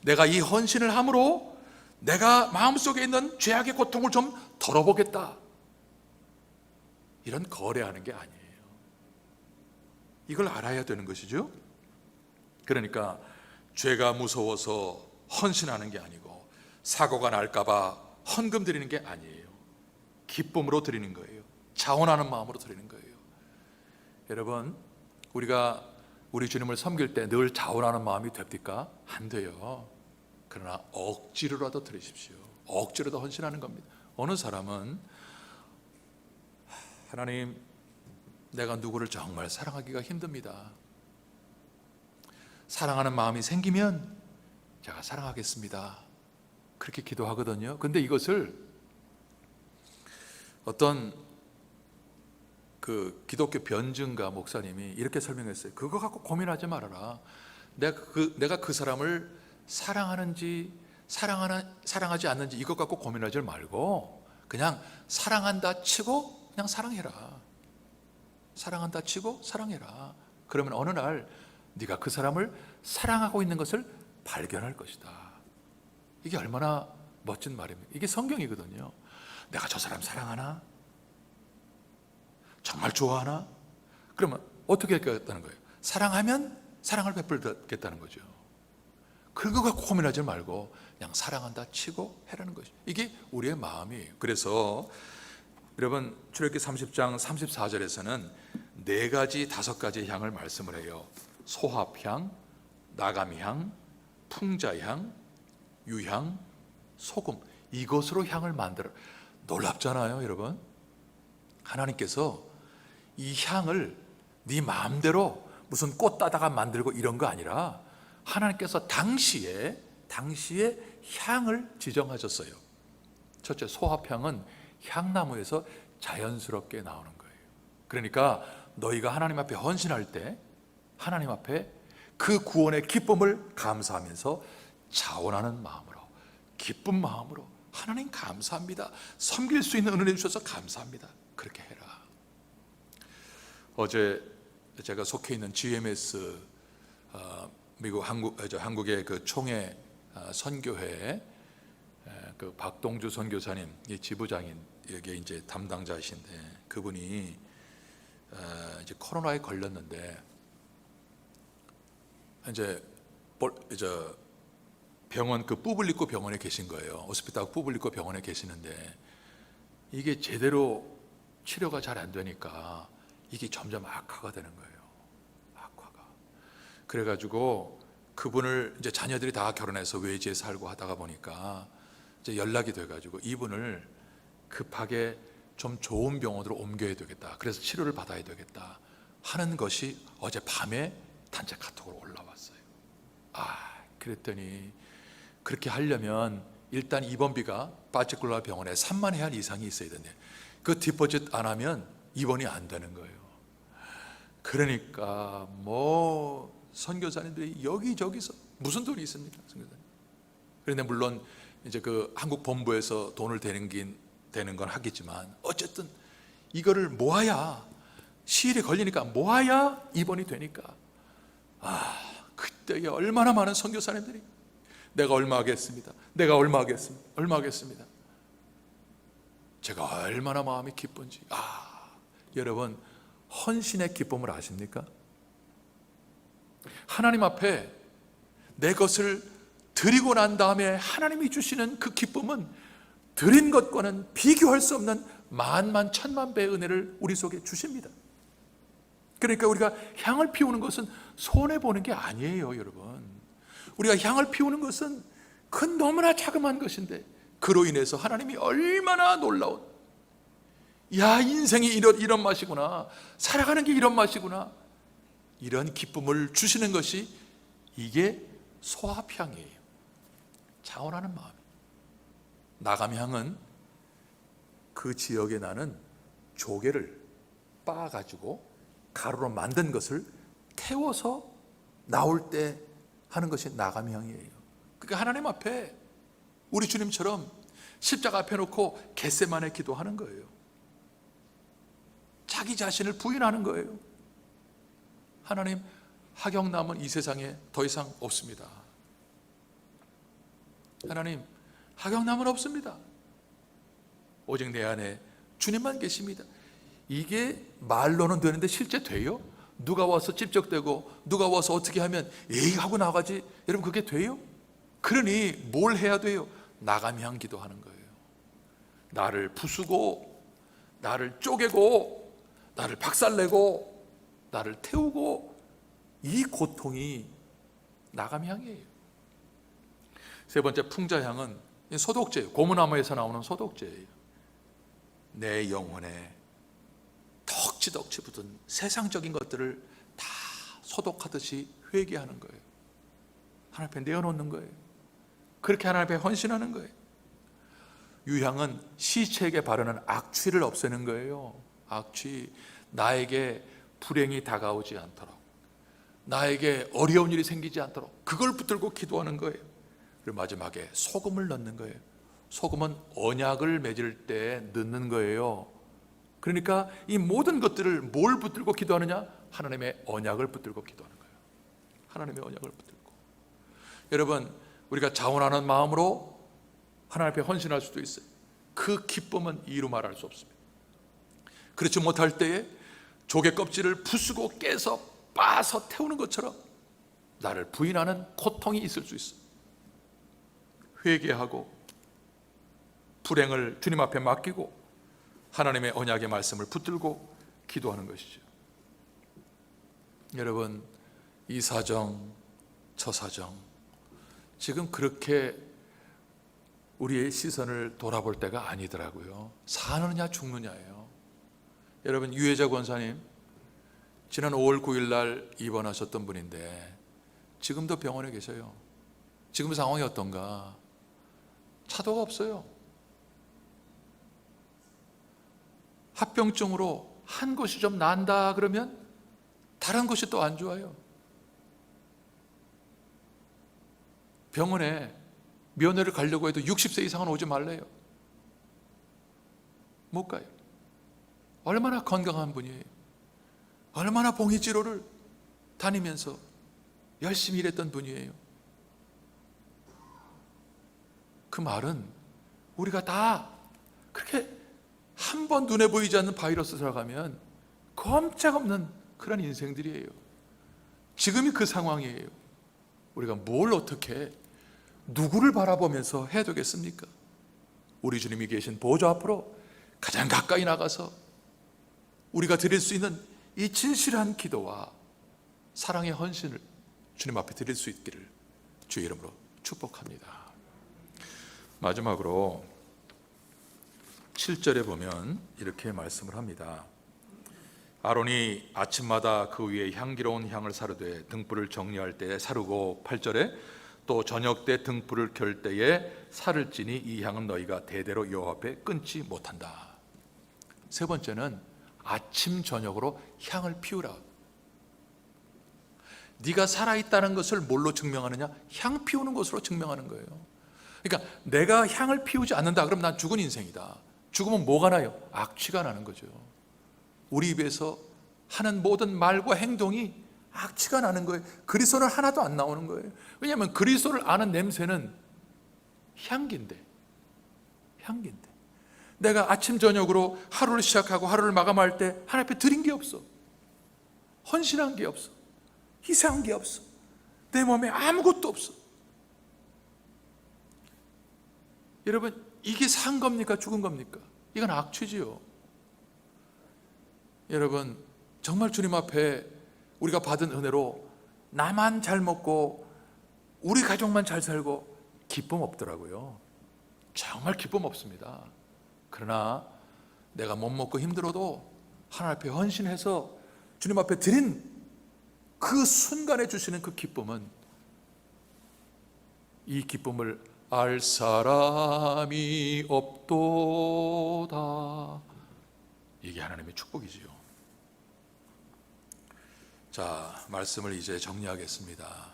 내가 이 헌신을 함으로 내가 마음속에 있는 죄악의 고통을 좀 덜어보겠다, 이런 거래하는 게 아니에요. 이걸 알아야 되는 것이죠. 그러니까 죄가 무서워서 헌신하는 게 아니고, 사고가 날까봐 헌금 드리는 게 아니에요. 기쁨으로 드리는 거예요. 자원하는 마음으로 드리는 거예요. 여러분, 우리가 우리 주님을 섬길 때 늘 자원하는 마음이 됩니까? 안 돼요. 그러나 억지로라도 드리십시오. 억지로도 헌신하는 겁니다. 어느 사람은 하나님, 내가 누구를 정말 사랑하기가 힘듭니다. 사랑하는 마음이 생기면 제가 사랑하겠습니다. 그렇게 기도하거든요. 근데 이것을 어떤 그 기독교 변증가 목사님이 이렇게 설명했어요. 그거 갖고 고민하지 말아라. 내가 그 사람을 사랑하는지 사랑하지 않는지 이것 갖고 고민하지 말고 그냥 사랑한다 치고 그냥 사랑해라. 사랑한다 치고 사랑해라. 그러면 어느 날 네가 그 사람을 사랑하고 있는 것을 발견할 것이다. 이게 얼마나 멋진 말입니까? 이게 성경이거든요. 내가 저 사람 사랑하나? 정말 좋아하나? 그러면 어떻게 하겠다는 거예요? 사랑하면 사랑을 베풀겠다는 거죠. 그거 갖고 고민하지 말고 그냥 사랑한다 치고 해라는 것이죠. 이게 우리의 마음이에요. 그래서 여러분, 출애굽기 30장 34절에서는 4가지 5가지의 향을 말씀을 해요. 소합향, 나감향, 풍자향, 유향, 소금. 이것으로 향을 만들어. 놀랍잖아요, 여러분. 하나님께서 이 향을 네 마음대로 무슨 꽃 따다가 만들고 이런 거 아니라 하나님께서 당시에 향을 지정하셨어요. 첫째, 소합향은 향나무에서 자연스럽게 나오는 거예요. 그러니까 너희가 하나님 앞에 헌신할 때 하나님 앞에 그 구원의 기쁨을 감사하면서 자원하는 마음으로, 기쁜 마음으로, 하나님 감사합니다, 섬길 수 있는 은혜 주셔서 감사합니다, 그렇게 해라. 어제 제가 속해 있는 GMS 미국 한국의 그 총회 선교회 그 박동주 선교사님, 이 지부장인 여기 이제 담당자이신데, 그분이 이제 코로나에 걸렸는데 이제 병원, 그 푸블리코 병원에 계신 거예요. 오스피탈 푸블리코 병원에 계시는데 이게 제대로 치료가 잘 안 되니까 이게 점점 악화가 되는 거예요. 악화가. 그래가지고 그분을 이제 자녀들이 다 결혼해서 외지에 살고 하다가 보니까 이제 연락이 돼가지고 이분을 급하게 좀 좋은 병원으로 옮겨야 되겠다. 그래서 치료를 받아야 되겠다 하는 것이 어제 밤에 단체 카톡으로 올라왔어요. 그랬더니 그렇게 하려면 일단 입원비가 파티큘라 병원에 3만 회원 이상이 있어야 되는데 그 디포짓 안 하면 입원이 안 되는 거예요. 그러니까 뭐 선교사님들이 여기저기서 무슨 돈이 있습니까, 선교사님? 그런데 물론 이제 그 한국 본부에서 돈을 되는 건 하겠지만 어쨌든 이거를 모아야 시일이 걸리니까 모아야 입원이 되니까 그때에 얼마나 많은 선교사님들이 내가 얼마 하겠습니다. 내가 얼마 하겠습니다. 얼마 하겠습니다. 제가 얼마나 마음이 기쁜지. 여러분 헌신의 기쁨을 아십니까? 하나님 앞에 내 것을 드리고 난 다음에 하나님이 주시는 그 기쁨은 드린 것과는 비교할 수 없는 만만 천만 배의 은혜를 우리 속에 주십니다. 그러니까 우리가 향을 피우는 것은 손해보는 게 아니에요, 여러분. 우리가 향을 피우는 것은 그 너무나 자그마한 것인데 그로 인해서 하나님이 얼마나 놀라운, 야, 인생이 이런 맛이구나, 살아가는 게 이런 맛이구나, 이런 기쁨을 주시는 것이 이게 소합향이에요. 자원하는 마음. 나감향은 그 지역에 나는 조개를 빻아가지고 가루로 만든 것을 태워서 나올 때 하는 것이 나감향이에요. 그러니까 하나님 앞에 우리 주님처럼 십자가 앞에 놓고 겟세마네 기도하는 거예요. 자기 자신을 부인하는 거예요. 하나님, 하경남은 이 세상에 더 이상 없습니다. 하나님, 하경남은 없습니다. 오직 내 안에 주님만 계십니다. 이게 말로는 되는데 실제 돼요? 누가 와서 찝적대고 누가 와서 어떻게 하면 에이 하고 나가지? 여러분 그게 돼요? 그러니 뭘 해야 돼요? 나감향 기도하는 거예요. 나를 부수고 나를 쪼개고 나를 박살내고 나를 태우고 이 고통이 나감향이에요. 세 번째 풍자향은 소독제예요. 고무나무에서 나오는 소독제예요. 내 영혼에 덕지덕지 붙은 세상적인 것들을 다 소독하듯이 회개하는 거예요. 하나님 앞에 내어놓는 거예요. 그렇게 하나님 앞에 헌신하는 거예요. 유향은 시체에게 바르는 악취를 없애는 거예요. 악취. 나에게 불행이 다가오지 않도록, 나에게 어려운 일이 생기지 않도록 그걸 붙들고 기도하는 거예요. 그리고 마지막에 소금을 넣는 거예요. 소금은 언약을 맺을 때 넣는 거예요. 그러니까 이 모든 것들을 뭘 붙들고 기도하느냐? 하나님의 언약을 붙들고 기도하는 거예요. 하나님의 언약을 붙들고. 여러분, 우리가 자원하는 마음으로 하나님 앞에 헌신할 수도 있어요. 그 기쁨은 이루 말할 수 없습니다. 그렇지 못할 때에 조개 껍질을 부수고 깨서 빻아서 태우는 것처럼 나를 부인하는 고통이 있을 수 있어요. 회개하고 불행을 주님 앞에 맡기고 하나님의 언약의 말씀을 붙들고 기도하는 것이죠. 여러분, 이 사정 저 사정 지금 그렇게 우리의 시선을 돌아볼 때가 아니더라고요. 사느냐 죽느냐예요. 여러분, 유혜자 권사님 지난 5월 9일 날 입원하셨던 분인데 지금도 병원에 계셔요. 지금 상황이 어떤가? 차도가 없어요. 합병증으로 한 곳이 좀 난다 그러면 다른 곳이 또 안 좋아요. 병원에 면회를 가려고 해도 60세 이상은 오지 말래요. 못 가요. 얼마나 건강한 분이에요. 얼마나 봉의치료를 다니면서 열심히 일했던 분이에요. 그 말은 우리가 다 그렇게 한 번 눈에 보이지 않는 바이러스 들어가면 꼼짝없는 그런 인생들이에요. 지금이 그 상황이에요. 우리가 뭘 어떻게 누구를 바라보면서 해야 되겠습니까? 우리 주님이 계신 보좌 앞으로 가장 가까이 나가서 우리가 드릴 수 있는 이 진실한 기도와 사랑의 헌신을 주님 앞에 드릴 수 있기를 주의 이름으로 축복합니다. 마지막으로 7절에 보면 이렇게 말씀을 합니다. 아론이 아침마다 그 위에 향기로운 향을 사르되 등불을 정리할 때에 사르고, 8절에 또 저녁 때 등불을 켤 때에 사를지니 이 향은 너희가 대대로 여호와 앞에 끊지 못한다. 세 번째는 아침 저녁으로 향을 피우라. 네가 살아있다는 것을 뭘로 증명하느냐? 향 피우는 것으로 증명하는 거예요. 그러니까 내가 향을 피우지 않는다 그럼 난 죽은 인생이다. 죽으면 뭐가 나요? 악취가 나는 거죠. 우리 입에서 하는 모든 말과 행동이 악취가 나는 거예요. 그리스도는 하나도 안 나오는 거예요. 왜냐하면 그리스도를 아는 냄새는 향기인데 내가 아침 저녁으로 하루를 시작하고 하루를 마감할 때 하나님 앞에 드린 게 없어. 헌신한 게 없어. 희생한 게 없어. 내 몸에 아무것도 없어. 여러분, 이게 산 겁니까? 죽은 겁니까? 이건 악취지요. 여러분, 정말 주님 앞에 우리가 받은 은혜로 나만 잘 먹고 우리 가족만 잘 살고 기쁨 없더라고요. 정말 기쁨 없습니다. 그러나 내가 못 먹고 힘들어도 하나님 앞에 헌신해서 주님 앞에 드린 그 순간에 주시는 그 기쁨은, 이 기쁨을 알 사람이 없도다. 이게 하나님의 축복이지요. 자, 말씀을 이제 정리하겠습니다.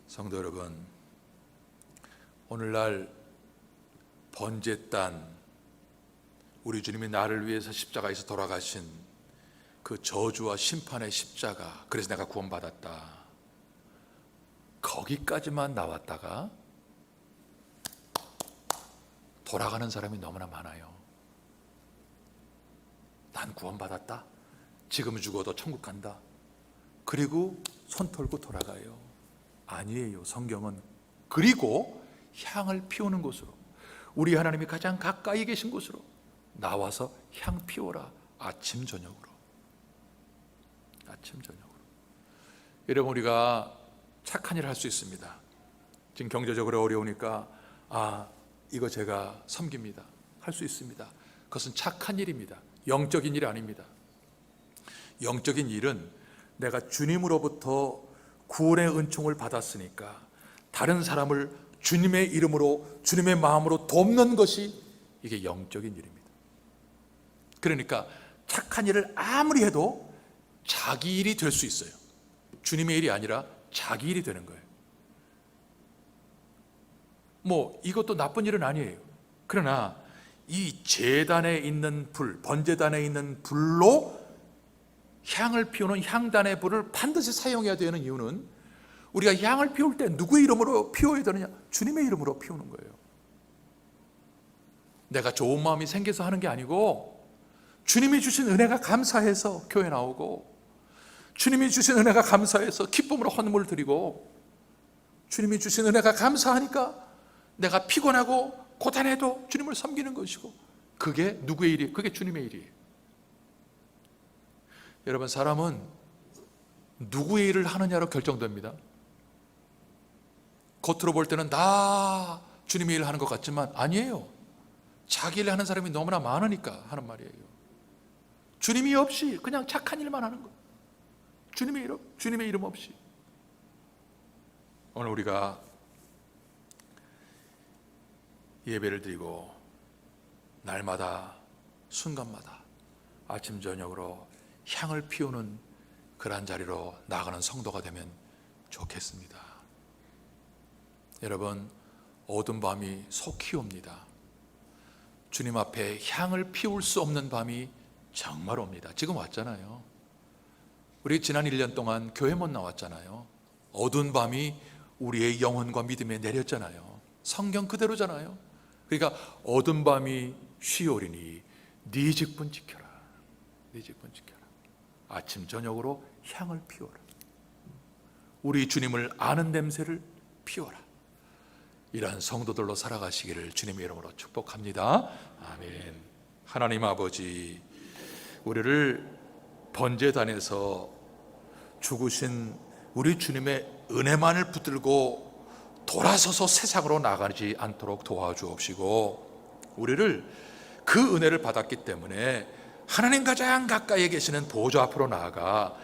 성도 여러분, 오늘날 번제단, 우리 주님이 나를 위해서 십자가에서 돌아가신 그 저주와 심판의 십자가, 그래서 내가 구원받았다, 거기까지만 나왔다가 돌아가는 사람이 너무나 많아요. 난 구원받았다, 지금 죽어도 천국 간다, 그리고 손 털고 돌아가요. 아니에요. 성경은 그리고 향을 피우는 곳으로, 우리 하나님이 가장 가까이 계신 곳으로 나와서 향 피워라. 아침 저녁으로. 여러분, 우리가 착한 일을 할 수 있습니다. 지금 경제적으로 어려우니까 이거 제가 섬깁니다, 할 수 있습니다. 그것은 착한 일입니다. 영적인 일이 아닙니다. 영적인 일은 내가 주님으로부터 구원의 은총을 받았으니까 다른 사람을 주님의 이름으로, 주님의 마음으로 돕는 것이, 이게 영적인 일입니다. 그러니까 착한 일을 아무리 해도 자기 일이 될 수 있어요. 주님의 일이 아니라 자기 일이 되는 거예요. 이것도 나쁜 일은 아니에요. 그러나 이 제단에 있는 불, 번제단에 있는 불로 향을 피우는 향단의 불을 반드시 사용해야 되는 이유는, 우리가 향을 피울 때 누구의 이름으로 피워야 되느냐? 주님의 이름으로 피우는 거예요. 내가 좋은 마음이 생겨서 하는 게 아니고, 주님이 주신 은혜가 감사해서 교회 나오고, 주님이 주신 은혜가 감사해서 기쁨으로 헌물 드리고, 주님이 주신 은혜가 감사하니까 내가 피곤하고 고단해도 주님을 섬기는 것이고, 그게 누구의 일이에요? 그게 주님의 일이에요. 여러분, 사람은 누구의 일을 하느냐로 결정됩니다. 겉으로 볼 때는 다 주님의 일을 하는 것 같지만 아니에요. 자기 일을 하는 사람이 너무나 많으니까 하는 말이에요. 주님이 없이 그냥 착한 일만 하는 거, 주님의 이름 없이. 오늘 우리가 예배를 드리고 날마다 순간마다 아침 저녁으로 향을 피우는 그러한 자리로 나아가는 성도가 되면 좋겠습니다. 여러분, 어두운 밤이 속히 옵니다. 주님 앞에 향을 피울 수 없는 밤이 정말 옵니다. 지금 왔잖아요. 우리 지난 1년 동안 교회 못 나왔잖아요. 어두운 밤이 우리의 영혼과 믿음에 내렸잖아요. 성경 그대로잖아요. 그러니까 어두운 밤이 쉬오리니 네 직분 지켜라. 네 직분 지켜라. 아침 저녁으로 향을 피워라. 우리 주님을 아는 냄새를 피워라. 이러한 성도들로 살아가시기를 주님의 이름으로 축복합니다. 아멘. 하나님 아버지, 우리를 번제단에서 죽으신 우리 주님의 은혜만을 붙들고 돌아서서 세상으로 나가지 않도록 도와주옵시고, 우리를 그 은혜를 받았기 때문에 하나님 가장 가까이에 계시는 보좌 앞으로 나아가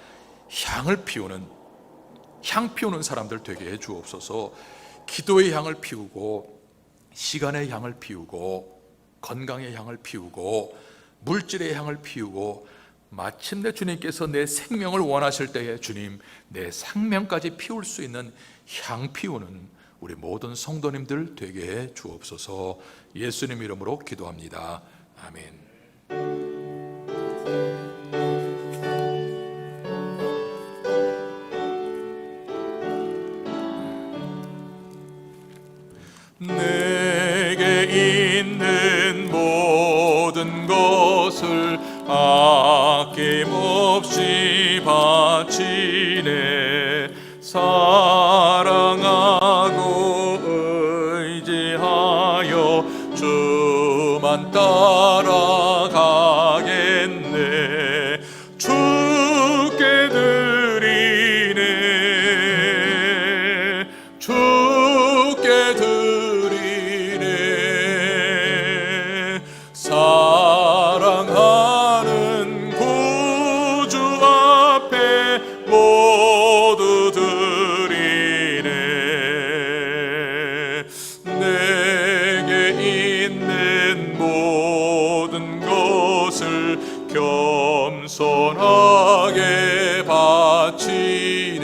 향을 피우는, 향 피우는 사람들 되게 해 주옵소서. 기도의 향을 피우고, 시간의 향을 피우고, 건강의 향을 피우고, 물질의 향을 피우고, 마침내 주님께서 내 생명을 원하실 때에 주님 내 생명까지 피울 수 있는 향 피우는 우리 모든 성도님들 되게 해 주옵소서. 예수님 이름으로 기도합니다. 아멘. 내게 있는 모든 것을 아낌없이 바치네. 사랑하고 의지하여 주만 따라가겠네. 주께 드리네. 주께 드리네. 사랑하는 구주 앞에 모두 드리네. 내게 있는 모든 것을 겸손하게 바치네.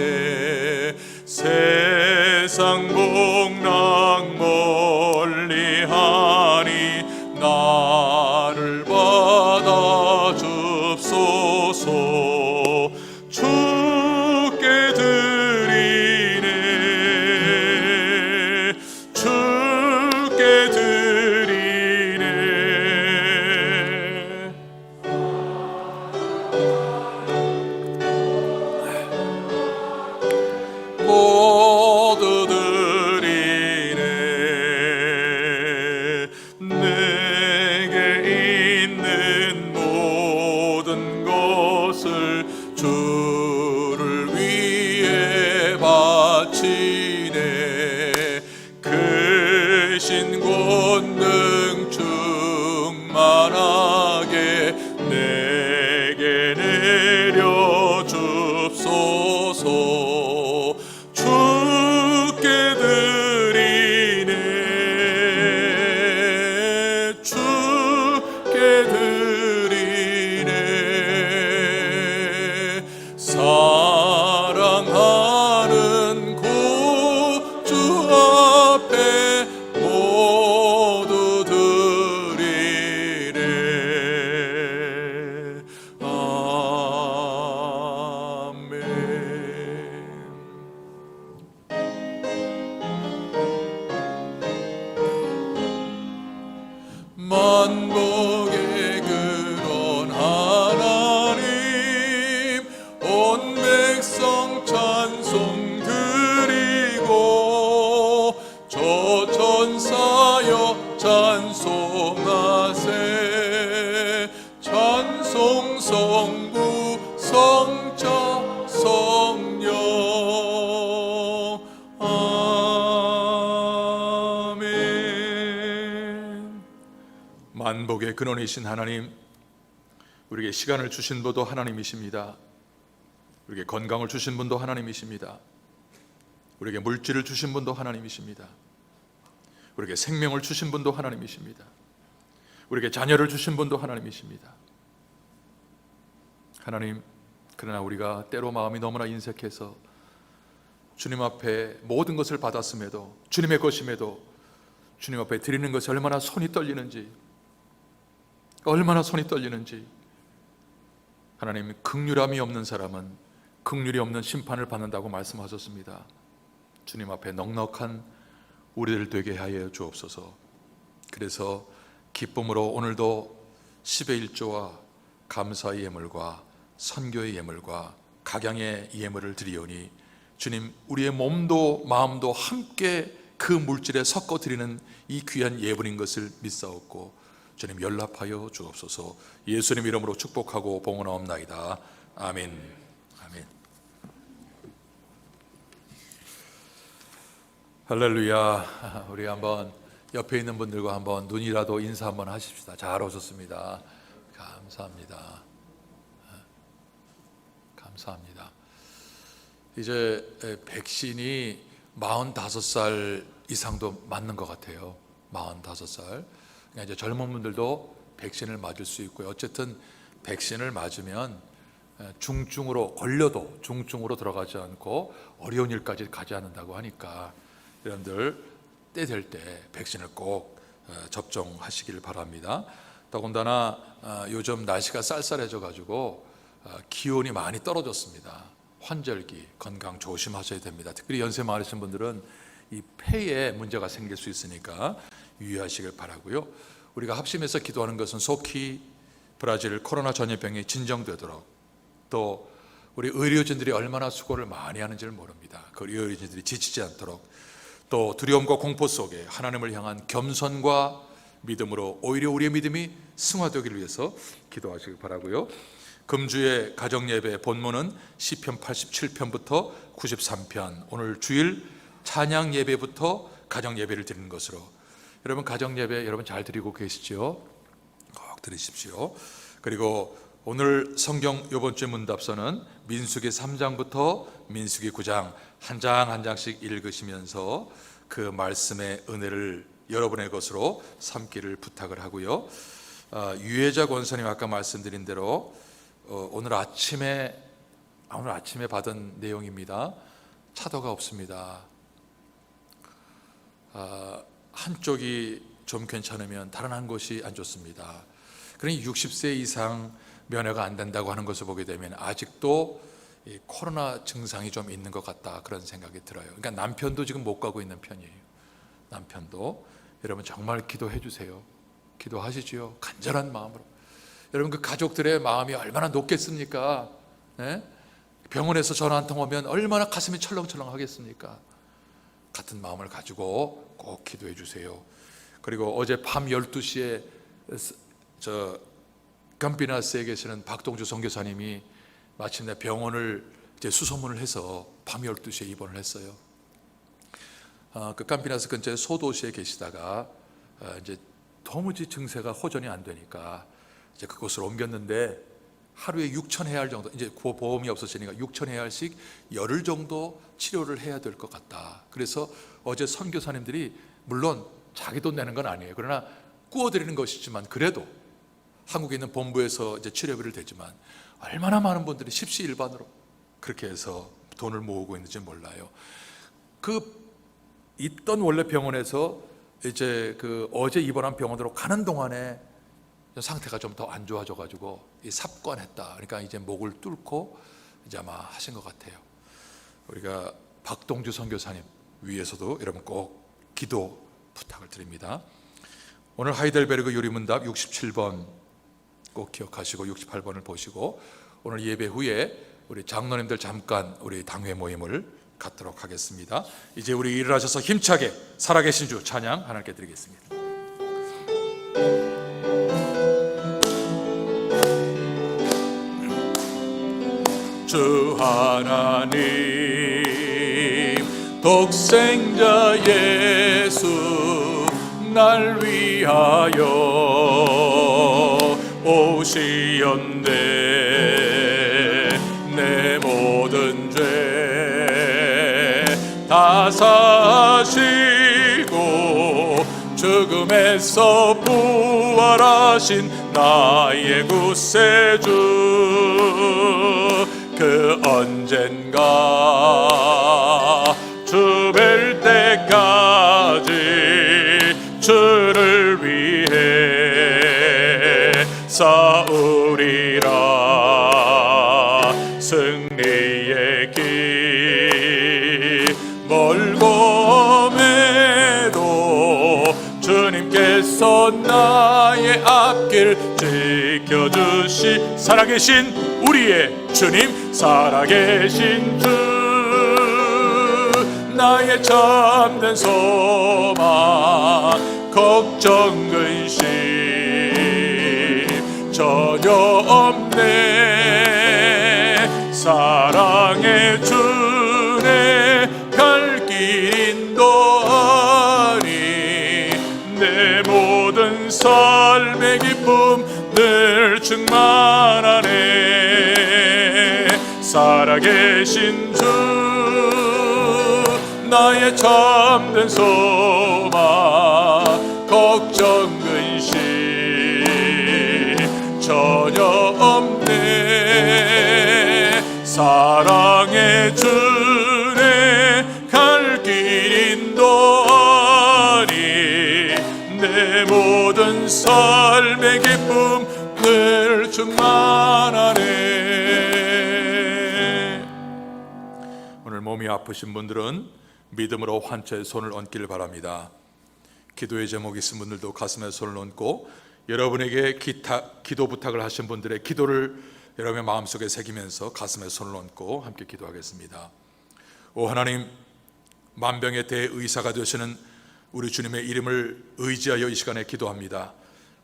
세상 복락 멀리하니 나를 받아 줍소서. 주께 드리네. 주께 드리네. 모두 드리네. 내게 있는 모든 것을 주를 위해 바치네. 크신 권능 충만하게 내게 내려 줍소서. 주께 드리네. 주께 드리네. 사랑하는 구주 앞에 모두 드리네. 아멘. 만복의 근원 하나님, 온 백성 찬송 드리고 저 천사여 찬송하세. 찬송 성부 성자 성령. 아멘. 만복의 근원이신 하나님, 우리에게 시간을 주신 분도 하나님이십니다. 우리에게 건강을 주신 분도 하나님이십니다. 우리에게 물질을 주신 분도 하나님이십니다. 우리에게 생명을 주신 분도 하나님이십니다. 우리에게 자녀를 주신 분도 하나님이십니다. 하나님, 그러나 우리가 때로 마음이 너무나 인색해서 주님 앞에 모든 것을 받았음에도, 주님의 것임에도 주님 앞에 드리는 것이 얼마나 손이 떨리는지, 하나님, 긍휼함이 없는 사람은 긍휼이 없는 심판을 받는다고 말씀하셨습니다. 주님 앞에 넉넉한 우리들 되게 하여 주옵소서. 그래서 기쁨으로 오늘도 10의 1조와 감사의 예물과 선교의 예물과 각양의 예물을 드리오니, 주님, 우리의 몸도 마음도 함께 그 물질에 섞어 드리는 이 귀한 예물인 것을 믿사옵고, 주님 연락하여 주옵소서. 예수님 이름으로 축복하고 봉헌하옵나이다. 아멘. 아멘. 할렐루야. 우리 한번 옆에 있는 분들과 한번 눈이라도 인사 한번 하십시다. 잘 오셨습니다. 감사합니다. 감사합니다. 이제 백신이 45살 이상도 맞는 것 같아요. 45살. 그러니까 이제 젊은 분들도 백신을 맞을 수 있고요. 어쨌든 백신을 맞으면 중증으로 걸려도 중증으로 들어가지 않고 어려운 일까지 가지 않는다고 하니까 여러분들 때 될 때 백신을 꼭 접종하시길 바랍니다. 더군다나 요즘 날씨가 쌀쌀해져 가지고 기온이 많이 떨어졌습니다. 환절기 건강 조심하셔야 됩니다. 특별히 연세 많으신 분들은 이 폐에 문제가 생길 수 있으니까 유의하시길 바라고요. 우리가 합심해서 기도하는 것은 속히 브라질 코로나 전염병이 진정되도록, 또 우리 의료진들이 얼마나 수고를 많이 하는지를 모릅니다. 그 의료진들이 지치지 않도록, 또 두려움과 공포 속에 하나님을 향한 겸손과 믿음으로 오히려 우리의 믿음이 승화되기를 위해서 기도하시길 바라고요. 금주의 가정예배 본문은 시편 87편부터 93편, 오늘 주일 찬양 예배부터 가정 예배를 드리는 것으로, 여러분 가정 예배 여러분 잘 드리고 계시죠? 꼭 드리십시오. 그리고 오늘 성경 이번 주 문답서는 민수기 3장부터 민수기 9장 한 장 한 장씩 읽으시면서 그 말씀의 은혜를 여러분의 것으로 삼기를 부탁을 하고요. 유혜자 권사님 아까 말씀드린 대로 오늘 아침에 받은 내용입니다. 차도가 없습니다. 한쪽이 좀 괜찮으면 다른 한 곳이 안 좋습니다. 그러니 60세 이상 면회가 안 된다고 하는 것을 보게 되면 아직도 이 코로나 증상이 좀 있는 것 같다, 그런 생각이 들어요. 그러니까 남편도 지금 못 가고 있는 편이에요. 남편도. 여러분 정말 기도해 주세요. 기도하시지요. 간절한 마음으로. 여러분 그 가족들의 마음이 얼마나 높겠습니까? 네? 병원에서 전화 한 통 오면 얼마나 가슴이 철렁철렁 하겠습니까? 같은 마음을 가지고 꼭 기도해 주세요. 그리고 어제 밤 12시에 감피나스에 계시는 박동주 선교사님이 마침내 병원을 이제 수소문을 해서 밤 12시에 입원을 했어요. 그 감피나스 근처에 소도시에 계시다가 이제 도무지 증세가 호전이 안 되니까 이제 그곳으로 옮겼는데 하루에 6,000헤알 정도, 이제 보험이 없어지니까 6,000헤알씩 열흘 정도 치료를 해야 될 것 같다. 그래서 어제 선교사님들이 물론 자기 돈 내는 건 아니에요. 그러나 구워드리는 것이지만 그래도 한국에 있는 본부에서 이제 치료비를 대지만 얼마나 많은 분들이 십시일반으로 그렇게 해서 돈을 모으고 있는지 몰라요. 그 있던 원래 병원에서 이제 그 어제 입원한 병원으로 가는 동안에 상태가 좀 더 안 좋아져 가지고 삽관했다. 그러니까 이제 목을 뚫고 이제 아마 하신 것 같아요. 우리가 박동주 선교사님 위해서도 여러분 꼭 기도 부탁을 드립니다. 오늘 하이델베르그 요리문답 67번 꼭 기억하시고 68번을 보시고 오늘 예배 후에 우리 장로님들 잠깐 우리 당회 모임을 갖도록 하겠습니다. 이제 우리 일어나셔서 힘차게 살아계신 주 찬양 하나님께 드리겠습니다. 주 하나님 독생자 예수 날 위하여 오시었네. 내 모든 죄 다 사시고 죽음에서 부활하신 나의 구세주, 그 언젠가 주 뵐 때까지 주를 위해 싸우리라. 승리의 길 멀고 매도 주님께서 나의 앞길 지켜주시. 살아계신 우리의 주님, 살아계신 주 나의 참된 소망, 걱정 근심 전혀 없네. 사랑의 주네 갈 길 인도하니 내 모든 삶의 기쁨 늘 충만하네. 살아계신 주 나의 참된 소망 걱정 근심 전혀 없네. 사랑의 주네 갈 길 인도하니 내 모든 삶의 기쁨 늘 충만하네. 오늘 몸이 아프신 분들은 믿음으로 환처에 손을 얹기를 바랍니다. 기도의 제목이 있은 분들도 가슴에 손을 얹고, 여러분에게 기도 부탁을 하신 분들의 기도를 여러분의 마음속에 새기면서 가슴에 손을 얹고 함께 기도하겠습니다. 오 하나님, 만병의 대의사가 되시는 우리 주님의 이름을 의지하여 이 시간에 기도합니다.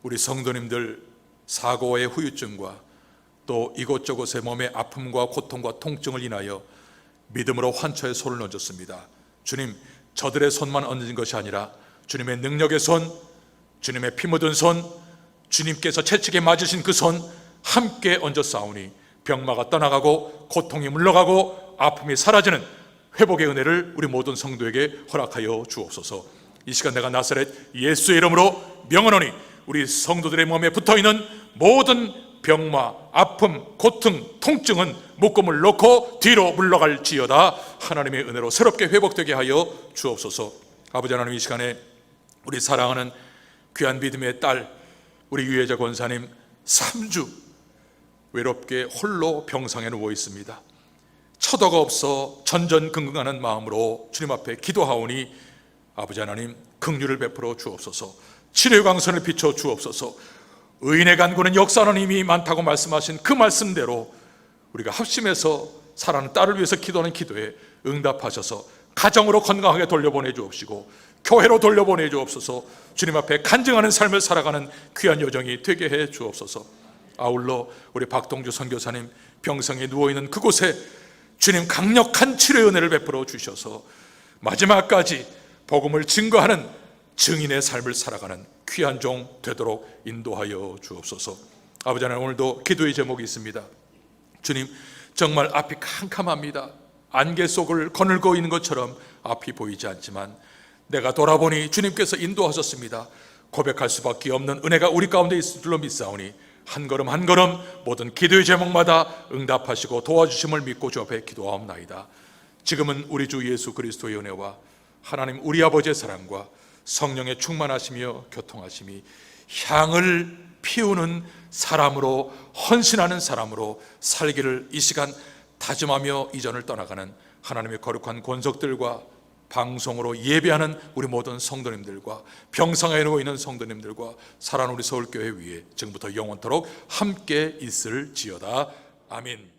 우리 성도님들 사고의 후유증과 또 이곳저곳의 몸의 아픔과 고통과 통증을 인하여 믿음으로 환처에 손을 얹었습니다. 주님, 저들의 손만 얹은 것이 아니라 주님의 능력의 손, 주님의 피 묻은 손, 주님께서 채찍에 맞으신 그 손 함께 얹었사오니 병마가 떠나가고 고통이 물러가고 아픔이 사라지는 회복의 은혜를 우리 모든 성도에게 허락하여 주옵소서. 이 시간 내가 나사렛 예수의 이름으로 명하노니 우리 성도들의 몸에 붙어있는 모든 병마, 아픔, 고통, 통증은 묶음을 놓고 뒤로 물러갈지어다. 하나님의 은혜로 새롭게 회복되게 하여 주옵소서. 아버지 하나님, 이 시간에 우리 사랑하는 귀한 믿음의 딸 우리 유혜자 권사님 3주 외롭게 홀로 병상에 누워 있습니다. 처도가 없어 전전긍긍하는 마음으로 주님 앞에 기도하오니 아버지 하나님, 긍휼을 베풀어 주옵소서. 치료의 광선을 비춰 주옵소서. 의인의 간구는 역사하는 힘이 많다고 말씀하신 그 말씀대로 우리가 합심해서 사랑하는 딸을 위해서 기도하는 기도에 응답하셔서 가정으로 건강하게 돌려보내 주옵시고 교회로 돌려보내 주옵소서. 주님 앞에 간증하는 삶을 살아가는 귀한 여정이 되게 해 주옵소서. 아울러 우리 박동주 선교사님 병상에 누워있는 그곳에 주님 강력한 치료의 은혜를 베풀어 주셔서 마지막까지 복음을 증거하는 증인의 삶을 살아가는 귀한 종 되도록 인도하여 주옵소서. 아버지 하나님, 오늘도 기도의 제목이 있습니다. 주님, 정말 앞이 캄캄합니다. 안개 속을 거닐고 있는 것처럼 앞이 보이지 않지만 내가 돌아보니 주님께서 인도하셨습니다. 고백할 수밖에 없는 은혜가 우리 가운데 있을 줄로 믿사오니 한 걸음 한 걸음 모든 기도의 제목마다 응답하시고 도와주심을 믿고 주 앞에 기도하옵나이다. 지금은 우리 주 예수 그리스도의 은혜와 하나님 우리 아버지의 사랑과 성령의 충만하시며 교통하심이 향을 피우는 사람으로, 헌신하는 사람으로 살기를 이 시간 다짐하며 이전을 떠나가는 하나님의 거룩한 권속들과 방송으로 예배하는 우리 모든 성도님들과 병상에 누워 있는 성도님들과 사랑하는 우리 서울교회 위에 지금부터 영원토록 함께 있을지어다. 아멘.